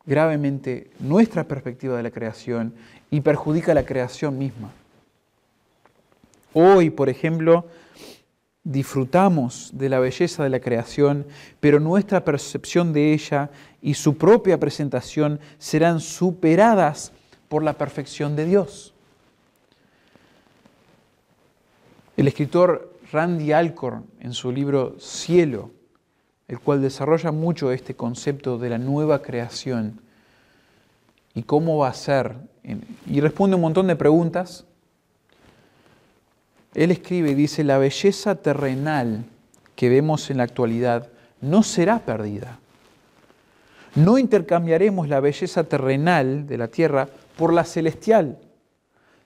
gravemente nuestra perspectiva de la creación y perjudica la creación misma. Hoy, por ejemplo, disfrutamos de la belleza de la creación, pero nuestra percepción de ella y su propia presentación serán superadas por la perfección de Dios. El escritor Randy Alcorn, en su libro Cielo, el cual desarrolla mucho este concepto de la nueva creación y cómo va a ser, y responde un montón de preguntas. Él escribe y dice: la belleza terrenal que vemos en la actualidad no será perdida. No intercambiaremos la belleza terrenal de la tierra por la celestial,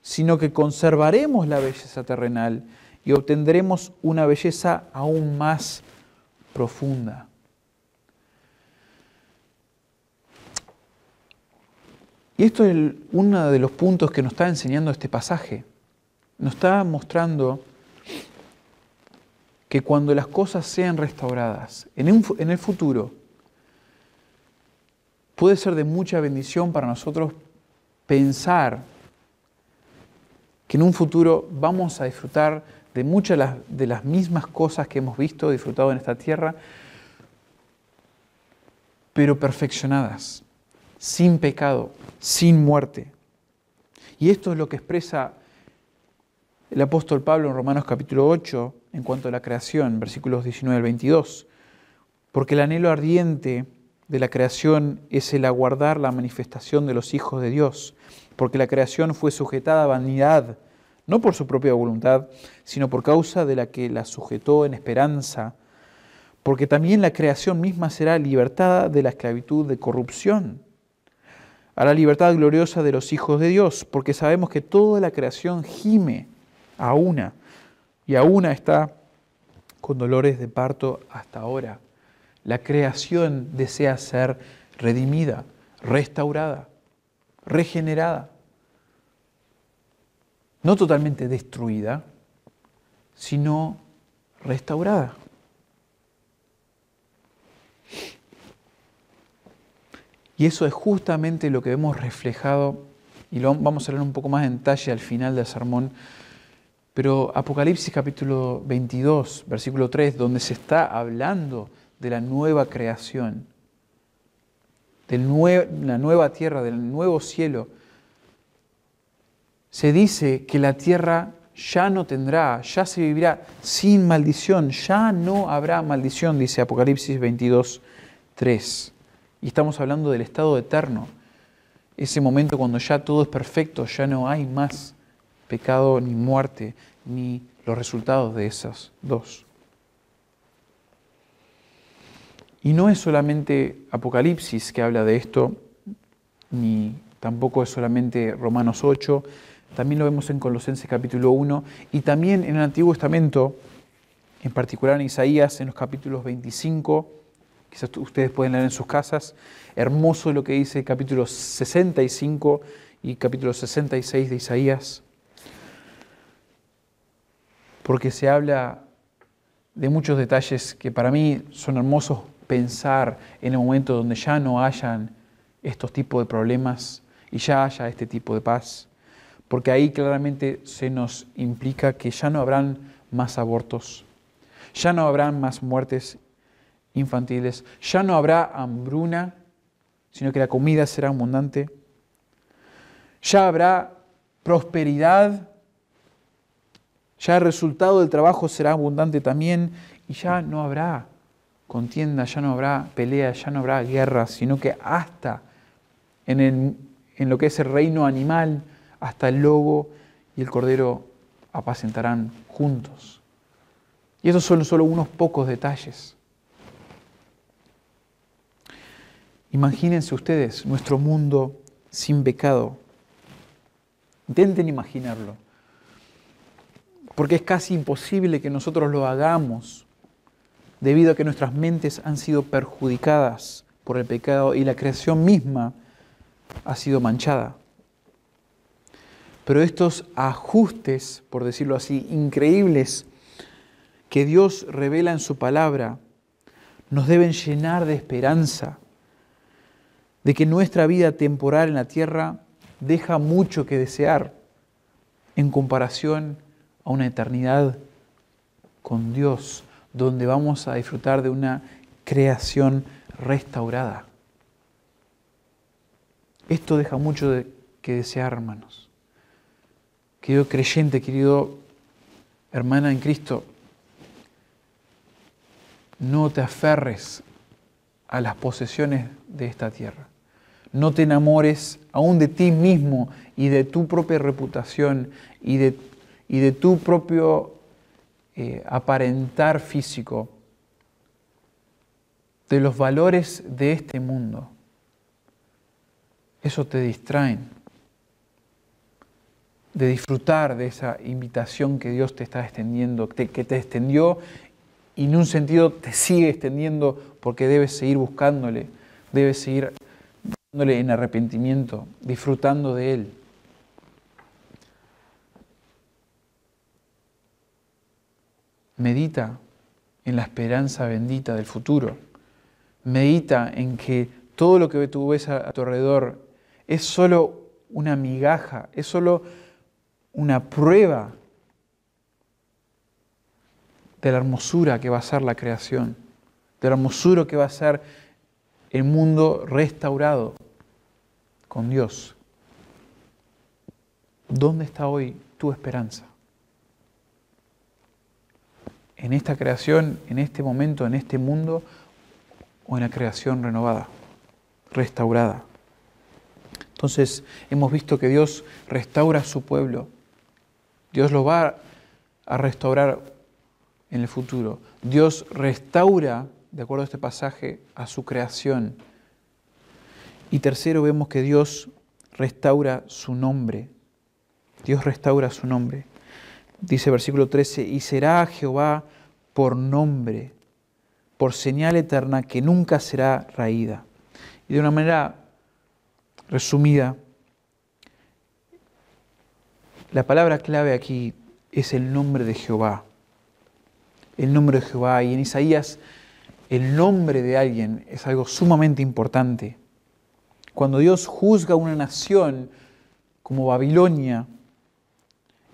sino que conservaremos la belleza terrenal y obtendremos una belleza aún más profunda. Y esto es uno de los puntos que nos está enseñando este pasaje. Nos está mostrando que cuando las cosas sean restauradas, en el futuro, puede ser de mucha bendición para nosotros pensar que en un futuro vamos a disfrutar de muchas de las mismas cosas que hemos visto, disfrutado en esta tierra, pero perfeccionadas, sin pecado, sin muerte. Y esto es lo que expresa el apóstol Pablo en Romanos capítulo 8 en cuanto a la creación, versículos 19 al 22. Porque el anhelo ardiente de la creación es el aguardar la manifestación de los hijos de Dios, porque la creación fue sujetada a vanidad, no por su propia voluntad, sino por causa de la que la sujetó en esperanza, porque también la creación misma será libertada de la esclavitud de corrupción a la libertad gloriosa de los hijos de Dios, porque sabemos que toda la creación gime a una está con dolores de parto hasta ahora. La creación desea ser redimida, restaurada, regenerada. No totalmente destruida, sino restaurada. Y eso es justamente lo que vemos reflejado, y lo vamos a leer un poco más en detalle al final del sermón, pero Apocalipsis capítulo 22, versículo 3, donde se está hablando de la nueva creación, de la nueva tierra, del nuevo cielo, se dice que la tierra ya no tendrá, ya se vivirá sin maldición, ya no habrá maldición, dice Apocalipsis 22, 3. Y estamos hablando del estado eterno, ese momento cuando ya todo es perfecto, ya no hay más pecado ni muerte, ni los resultados de esas dos. Y no es solamente Apocalipsis que habla de esto, ni tampoco es solamente Romanos 8, también lo vemos en Colosenses capítulo 1, y también en el Antiguo Testamento, en particular en Isaías, en los capítulos 25, quizás ustedes pueden leer en sus casas, hermoso lo que dice el capítulo 65 y capítulo 66 de Isaías, porque se habla de muchos detalles que para mí son hermosos pensar en el momento donde ya no hayan estos tipos de problemas y ya haya este tipo de paz, porque ahí claramente se nos implica que ya no habrán más abortos, ya no habrán más muertes infantiles, ya no habrá hambruna, sino que la comida será abundante, ya habrá prosperidad, ya el resultado del trabajo será abundante también, y ya no habrá contienda, ya no habrá pelea, ya no habrá guerra, sino que hasta en lo que es el reino animal, hasta el lobo y el cordero apacentarán juntos. Y estos son solo unos pocos detalles. Imagínense ustedes nuestro mundo sin pecado. Intenten imaginarlo, porque es casi imposible que nosotros lo hagamos debido a que nuestras mentes han sido perjudicadas por el pecado y la creación misma ha sido manchada. Pero estos ajustes, por decirlo así, increíbles que Dios revela en su palabra, nos deben llenar de esperanza, de que nuestra vida temporal en la tierra deja mucho que desear en comparación a una eternidad con Dios, donde vamos a disfrutar de una creación restaurada. Esto deja mucho que desear, hermanos. Querido creyente, querido hermana en Cristo, no te aferres a las posesiones de esta tierra. No te enamores aún de ti mismo y de tu propia reputación y de tu propio aparentar físico, de los valores de este mundo. Eso te distraen de disfrutar de esa invitación que Dios te está extendiendo, que te extendió y en un sentido te sigue extendiendo porque debes seguir buscándole, debes seguir dándole en arrepentimiento, disfrutando de Él. Medita en la esperanza bendita del futuro. Medita en que todo lo que tú ves a tu alrededor es solo una migaja, es solo una prueba de la hermosura que va a ser la creación, de la hermosura que va a ser el mundo restaurado con Dios. ¿Dónde está hoy tu esperanza? ¿En esta creación, en este momento, en este mundo, o en la creación renovada, restaurada? Entonces, hemos visto que Dios restaura a su pueblo. Dios lo va a restaurar en el futuro. Dios restaura, de acuerdo a este pasaje, a su creación. Y tercero, vemos que Dios restaura su nombre. Dios restaura su nombre. Dice versículo 13, y será Jehová por nombre, por señal eterna que nunca será raída. Y de una manera resumida, la palabra clave aquí es el nombre de Jehová. El nombre de Jehová. Y en Isaías, el nombre de alguien es algo sumamente importante. Cuando Dios juzga una nación como Babilonia,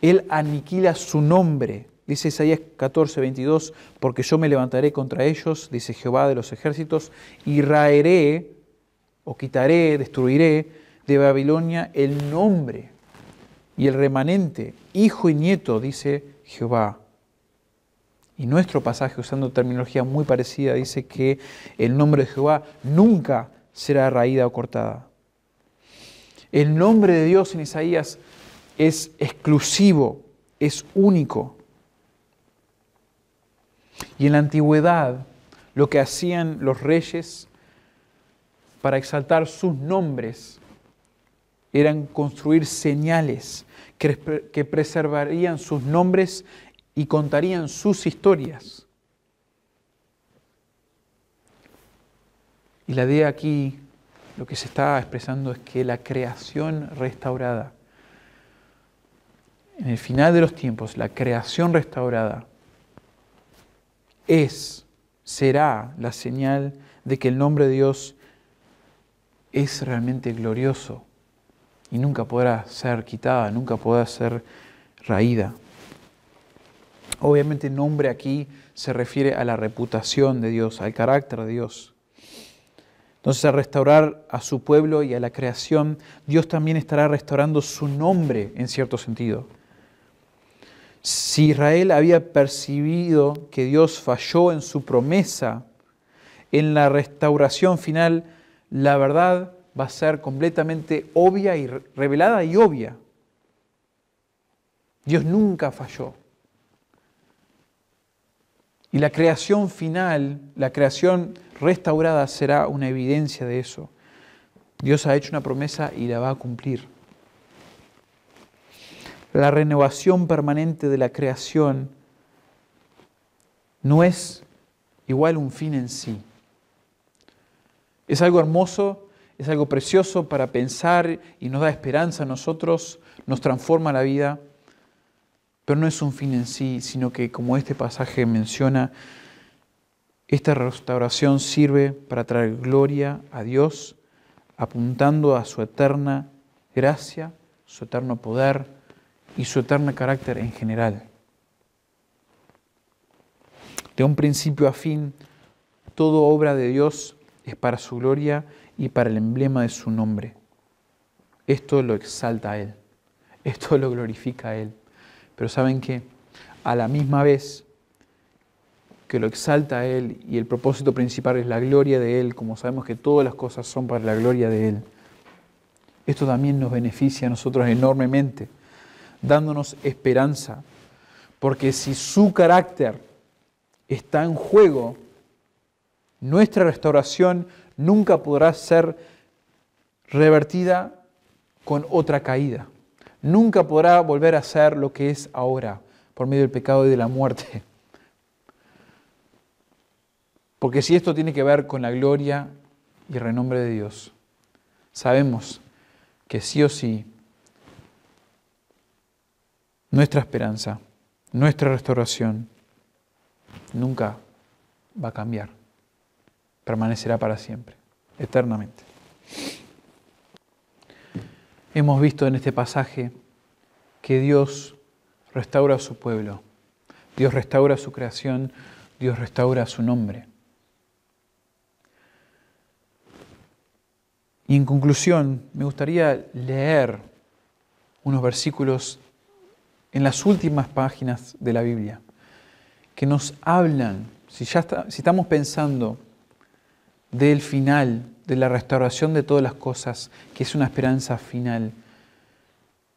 Él aniquila su nombre. Dice Isaías 14, 22, porque yo me levantaré contra ellos, dice Jehová de los ejércitos, y raeré, o quitaré, destruiré de Babilonia el nombre y el remanente, hijo y nieto, dice Jehová. Y nuestro pasaje, usando terminología muy parecida, dice que el nombre de Jehová nunca será raída o cortada. El nombre de Dios en Isaías es exclusivo, es único. Y en la antigüedad, lo que hacían los reyes para exaltar sus nombres eran construir señales que preservarían sus nombres y contarían sus historias. Y la idea aquí, lo que se está expresando es que la creación restaurada, en el final de los tiempos, la creación restaurada será la señal de que el nombre de Dios es realmente glorioso y nunca podrá ser quitada, nunca podrá ser raída. Obviamente el nombre aquí se refiere a la reputación de Dios, al carácter de Dios. Entonces, al restaurar a su pueblo y a la creación, Dios también estará restaurando su nombre en cierto sentido. Si Israel había percibido que Dios falló en su promesa, en la restauración final, la verdad va a ser completamente obvia y revelada y obvia. Dios nunca falló. Y la creación final, la creación restaurada será una evidencia de eso. Dios ha hecho una promesa y la va a cumplir. La renovación permanente de la creación no es igual un fin en sí. Es algo hermoso, es algo precioso para pensar y nos da esperanza a nosotros, nos transforma la vida, pero no es un fin en sí, sino que, como este pasaje menciona, esta restauración sirve para traer gloria a Dios, apuntando a su eterna gracia, su eterno poder y su eterno carácter en general. De un principio a fin, toda obra de Dios es para su gloria y para el emblema de su nombre. Esto lo exalta a Él, esto lo glorifica a Él. Pero ¿saben qué? A la misma vez que lo exalta a Él y el propósito principal es la gloria de Él, como sabemos que todas las cosas son para la gloria de Él, esto también nos beneficia a nosotros enormemente, dándonos esperanza, porque si su carácter está en juego, nuestra restauración nunca podrá ser revertida con otra caída. Nunca podrá volver a ser lo que es ahora, por medio del pecado y de la muerte. Porque si esto tiene que ver con la gloria y el renombre de Dios, sabemos que sí o sí, nuestra esperanza, nuestra restauración, nunca va a cambiar. Permanecerá para siempre, eternamente. Hemos visto en este pasaje que Dios restaura a su pueblo, Dios restaura su creación, Dios restaura su nombre. Y en conclusión, me gustaría leer unos versículos en las últimas páginas de la Biblia que nos hablan, si estamos pensando del final, de la restauración de todas las cosas, que es una esperanza final,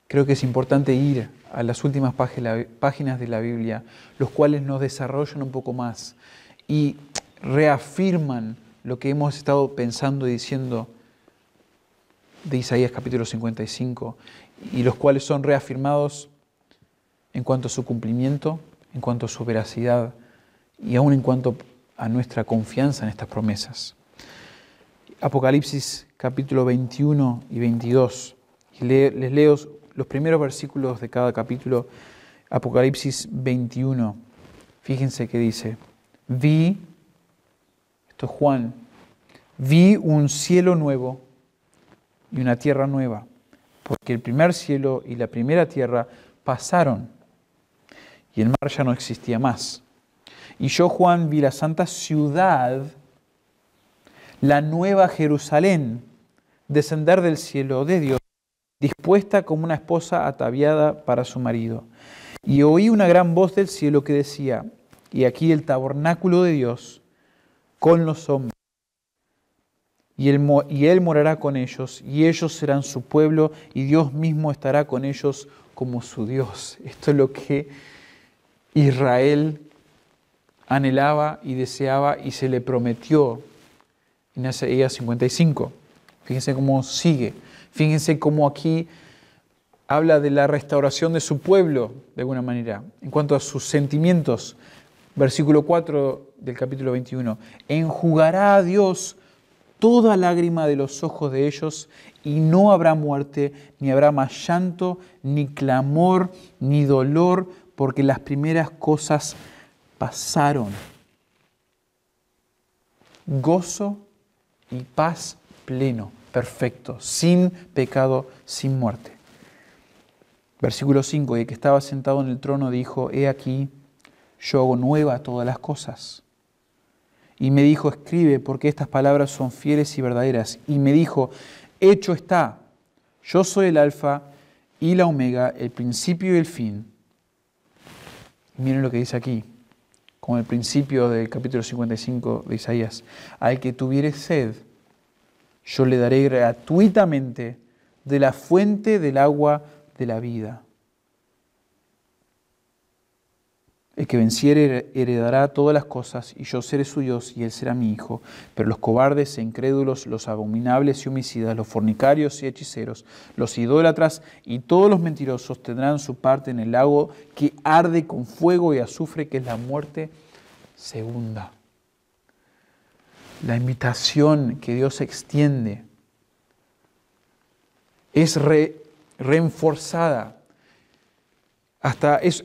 creo que es importante ir a las últimas páginas de la Biblia, los cuales nos desarrollan un poco más y reafirman lo que hemos estado pensando y diciendo de Isaías capítulo 55, y los cuales son reafirmados en cuanto a su cumplimiento, en cuanto a su veracidad y aún en cuanto a nuestra confianza en estas promesas. Apocalipsis capítulo 21 y 22. Les leo los primeros versículos de cada capítulo. Apocalipsis 21. Fíjense que dice: esto es Juan, vi un cielo nuevo y una tierra nueva, porque el primer cielo y la primera tierra pasaron y el mar ya no existía más. Y yo, Juan, vi la santa ciudad, la nueva Jerusalén, descender del cielo de Dios, dispuesta como una esposa ataviada para su marido. Y oí una gran voz del cielo que decía: y aquí el tabernáculo de Dios con los hombres, y él morará con ellos, y ellos serán su pueblo, y Dios mismo estará con ellos como su Dios. Esto es lo que Israel anhelaba y deseaba y se le prometió en Isaías 55. Fíjense cómo sigue. Fíjense cómo aquí habla de la restauración de su pueblo, de alguna manera, en cuanto a sus sentimientos. Versículo 4 del capítulo 21. Enjugará a Dios toda lágrima de los ojos de ellos, y no habrá muerte, ni habrá más llanto, ni clamor, ni dolor, porque las primeras cosas pasaron. Gozo y paz pleno, perfecto, sin pecado, sin muerte. Versículo 5, y el que estaba sentado en el trono dijo: he aquí, yo hago nueva todas las cosas. Y me dijo: escribe, porque estas palabras son fieles y verdaderas. Y me dijo: hecho está, yo soy el alfa y la omega, el principio y el fin. Y miren lo que dice aquí, como el principio del capítulo 55 de Isaías: al que tuviere sed, yo le daré gratuitamente de la fuente del agua de la vida. El que venciere heredará todas las cosas, y yo seré su Dios, y él será mi hijo. Pero los cobardes e incrédulos, los abominables y homicidas, los fornicarios y hechiceros, los idólatras y todos los mentirosos tendrán su parte en el lago que arde con fuego y azufre, que es la muerte segunda. La invitación que Dios extiende es reforzada, hasta es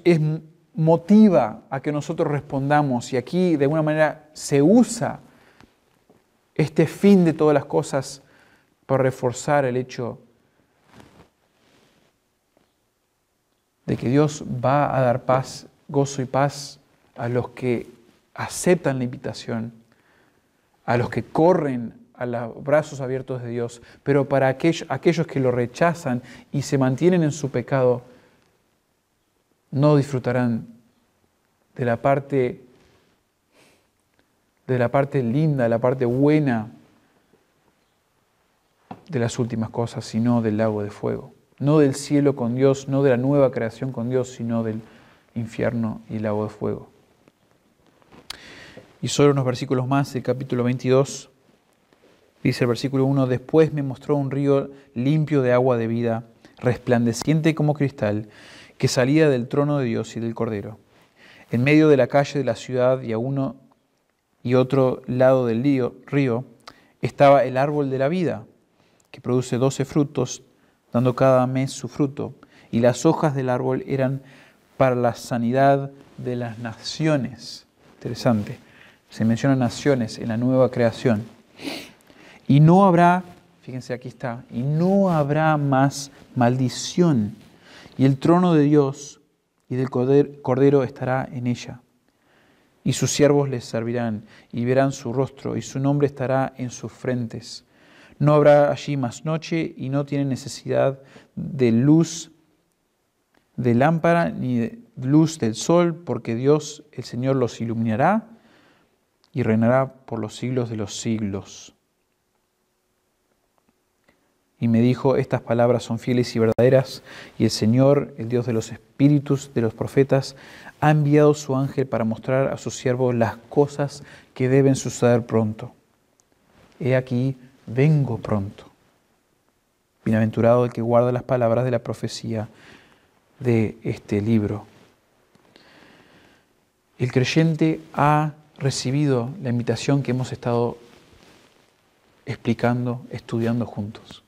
motiva a que nosotros respondamos, y aquí de alguna manera se usa este fin de todas las cosas para reforzar el hecho de que Dios va a dar paz, gozo y paz a los que aceptan la invitación, a los que corren a los brazos abiertos de Dios, pero para aquellos que lo rechazan y se mantienen en su pecado, no disfrutarán de la parte linda, de la parte buena de las últimas cosas, sino del lago de fuego. No del cielo con Dios, no de la nueva creación con Dios, sino del infierno y el lago de fuego. Y solo unos versículos más del capítulo 22, dice el versículo 1, después me mostró un río limpio de agua de vida, resplandeciente como cristal, que salía del trono de Dios y del Cordero. En medio de la calle de la ciudad y a uno y otro lado del río estaba el árbol de la vida, que produce 12 frutos, dando cada mes su fruto, y las hojas del árbol eran para la sanidad de las naciones. Interesante. Se mencionan naciones en la nueva creación. Y no habrá, fíjense aquí está, y no habrá más maldición. Y el trono de Dios y del Cordero estará en ella. Y sus siervos les servirán y verán su rostro, y su nombre estará en sus frentes. No habrá allí más noche, y no tienen necesidad de luz de lámpara ni de luz del sol, porque Dios, el Señor, los iluminará y reinará por los siglos de los siglos. Y me dijo, estas palabras son fieles y verdaderas, y el Señor, el Dios de los espíritus de los profetas, ha enviado su ángel para mostrar a sus siervos las cosas que deben suceder pronto. He aquí, vengo pronto. Bienaventurado el que guarda las palabras de la profecía de este libro. El creyente ha recibido la invitación que hemos estado explicando, estudiando juntos.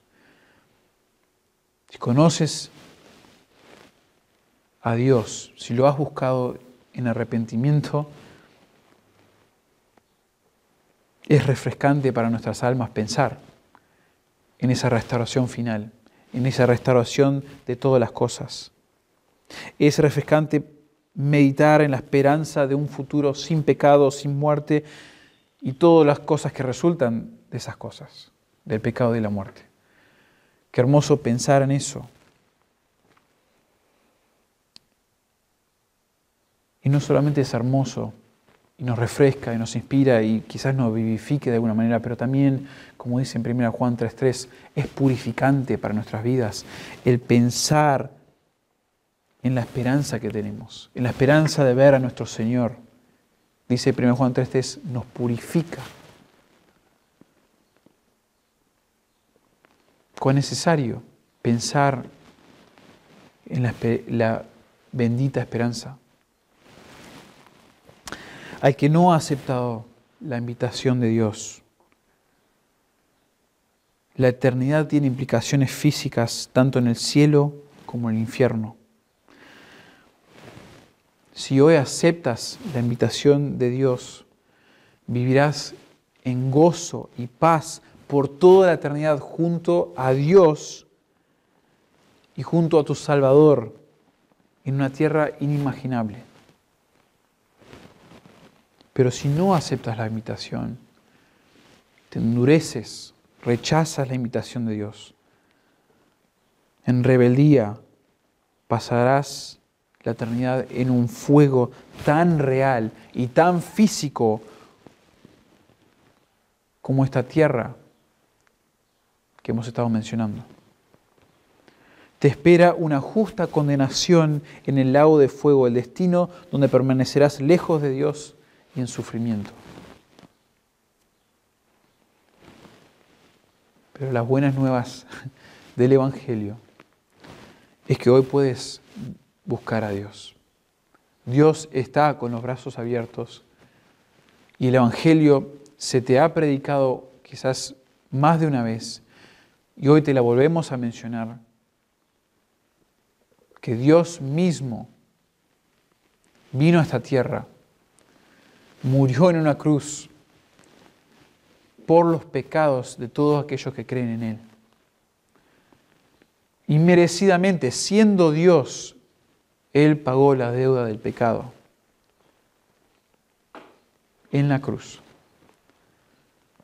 Si conoces a Dios, si lo has buscado en arrepentimiento, es refrescante para nuestras almas pensar en esa restauración final, en esa restauración de todas las cosas. Es refrescante meditar en la esperanza de un futuro sin pecado, sin muerte y todas las cosas que resultan de esas cosas, del pecado y de la muerte. Qué hermoso pensar en eso. Y no solamente es hermoso, y nos refresca, y nos inspira, y quizás nos vivifique de alguna manera, pero también, como dice en 1 Juan 3:3, es purificante para nuestras vidas el pensar en la esperanza que tenemos, en la esperanza de ver a nuestro Señor. Dice 1 Juan 3:3, nos purifica. Cuán necesario pensar en la bendita esperanza. Al que no ha aceptado la invitación de Dios, la eternidad tiene implicaciones físicas tanto en el cielo como en el infierno. Si hoy aceptas la invitación de Dios, vivirás en gozo y paz por toda la eternidad junto a Dios y junto a tu Salvador en una tierra inimaginable. Pero si no aceptas la invitación, te endureces, rechazas la invitación de Dios, en rebeldía pasarás la eternidad en un fuego tan real y tan físico como esta tierra que hemos estado mencionando. Te espera una justa condenación en el lago de fuego, el destino donde permanecerás lejos de Dios y en sufrimiento. Pero las buenas nuevas del Evangelio es que hoy puedes buscar a Dios. Dios está con los brazos abiertos y el Evangelio se te ha predicado quizás más de una vez y hoy te la volvemos a mencionar. Que Dios mismo vino a esta tierra, murió en una cruz por los pecados de todos aquellos que creen en Él. Inmerecidamente, siendo Dios, Él pagó la deuda del pecado en la cruz.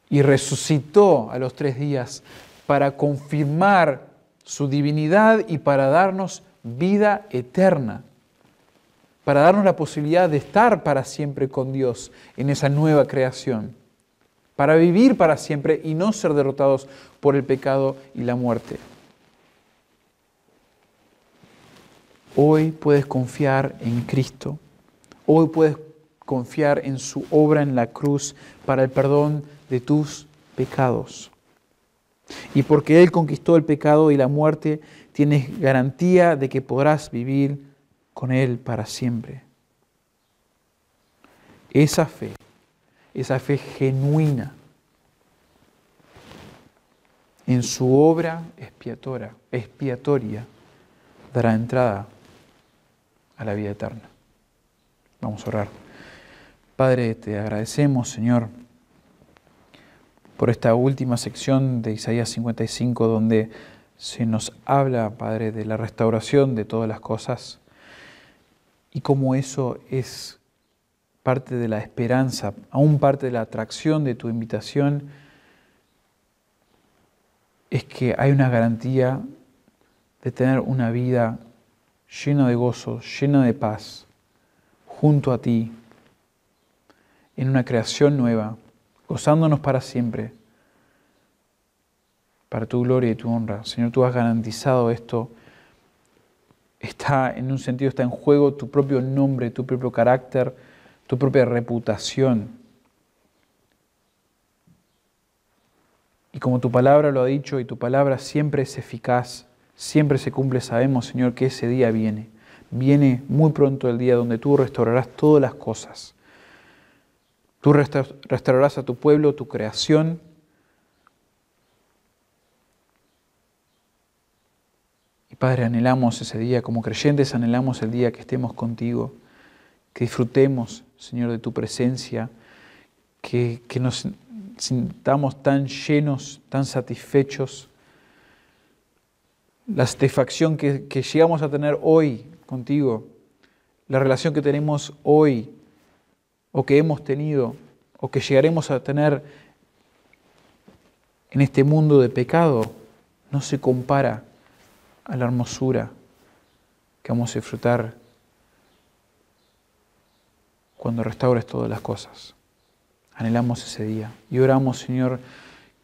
Y resucitó a los 3 días para confirmar su divinidad y para darnos vida eterna, para darnos la posibilidad de estar para siempre con Dios en esa nueva creación, para vivir para siempre y no ser derrotados por el pecado y la muerte. Hoy puedes confiar en Cristo, hoy puedes confiar en su obra en la cruz para el perdón de tus pecados. Y porque Él conquistó el pecado y la muerte, tienes garantía de que podrás vivir con Él para siempre. Esa fe genuina en su obra expiatoria, dará entrada a la vida eterna. Vamos a orar. Padre, te agradecemos, Señor, por esta última sección de Isaías 55, donde se nos habla, Padre, de la restauración de todas las cosas y cómo eso es parte de la esperanza, aún parte de la atracción de tu invitación, es que hay una garantía de tener una vida llena de gozo, llena de paz, junto a ti, en una creación nueva, gozándonos para siempre, para tu gloria y tu honra. Señor, tú has garantizado esto. Está, en un sentido, está en juego tu propio nombre, tu propio carácter, tu propia reputación. Y como tu palabra lo ha dicho, y tu palabra siempre es eficaz, siempre se cumple, sabemos, Señor, que ese día viene. Viene muy pronto el día donde tú restaurarás todas las cosas. Tú restaurarás a tu pueblo, tu creación. Y Padre, anhelamos ese día, como creyentes anhelamos el día que estemos contigo, que disfrutemos, Señor, de tu presencia, que nos sintamos tan llenos, tan satisfechos. La satisfacción que llegamos a tener hoy contigo, la relación que tenemos hoy, o que hemos tenido, o que llegaremos a tener en este mundo de pecado, no se compara a la hermosura que vamos a disfrutar cuando restaures todas las cosas. Anhelamos ese día y oramos, Señor,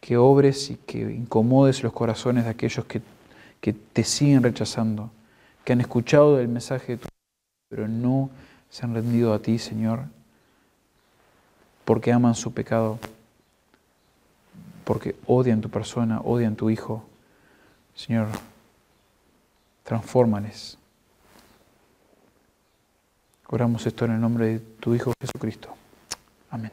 que obres y que incomodes los corazones de aquellos que te siguen rechazando, que han escuchado el mensaje de tu pero no se han rendido a ti, Señor, porque aman su pecado, porque odian tu persona, odian tu Hijo. Señor, transfórmales. Oramos esto en el nombre de tu Hijo Jesucristo. Amén.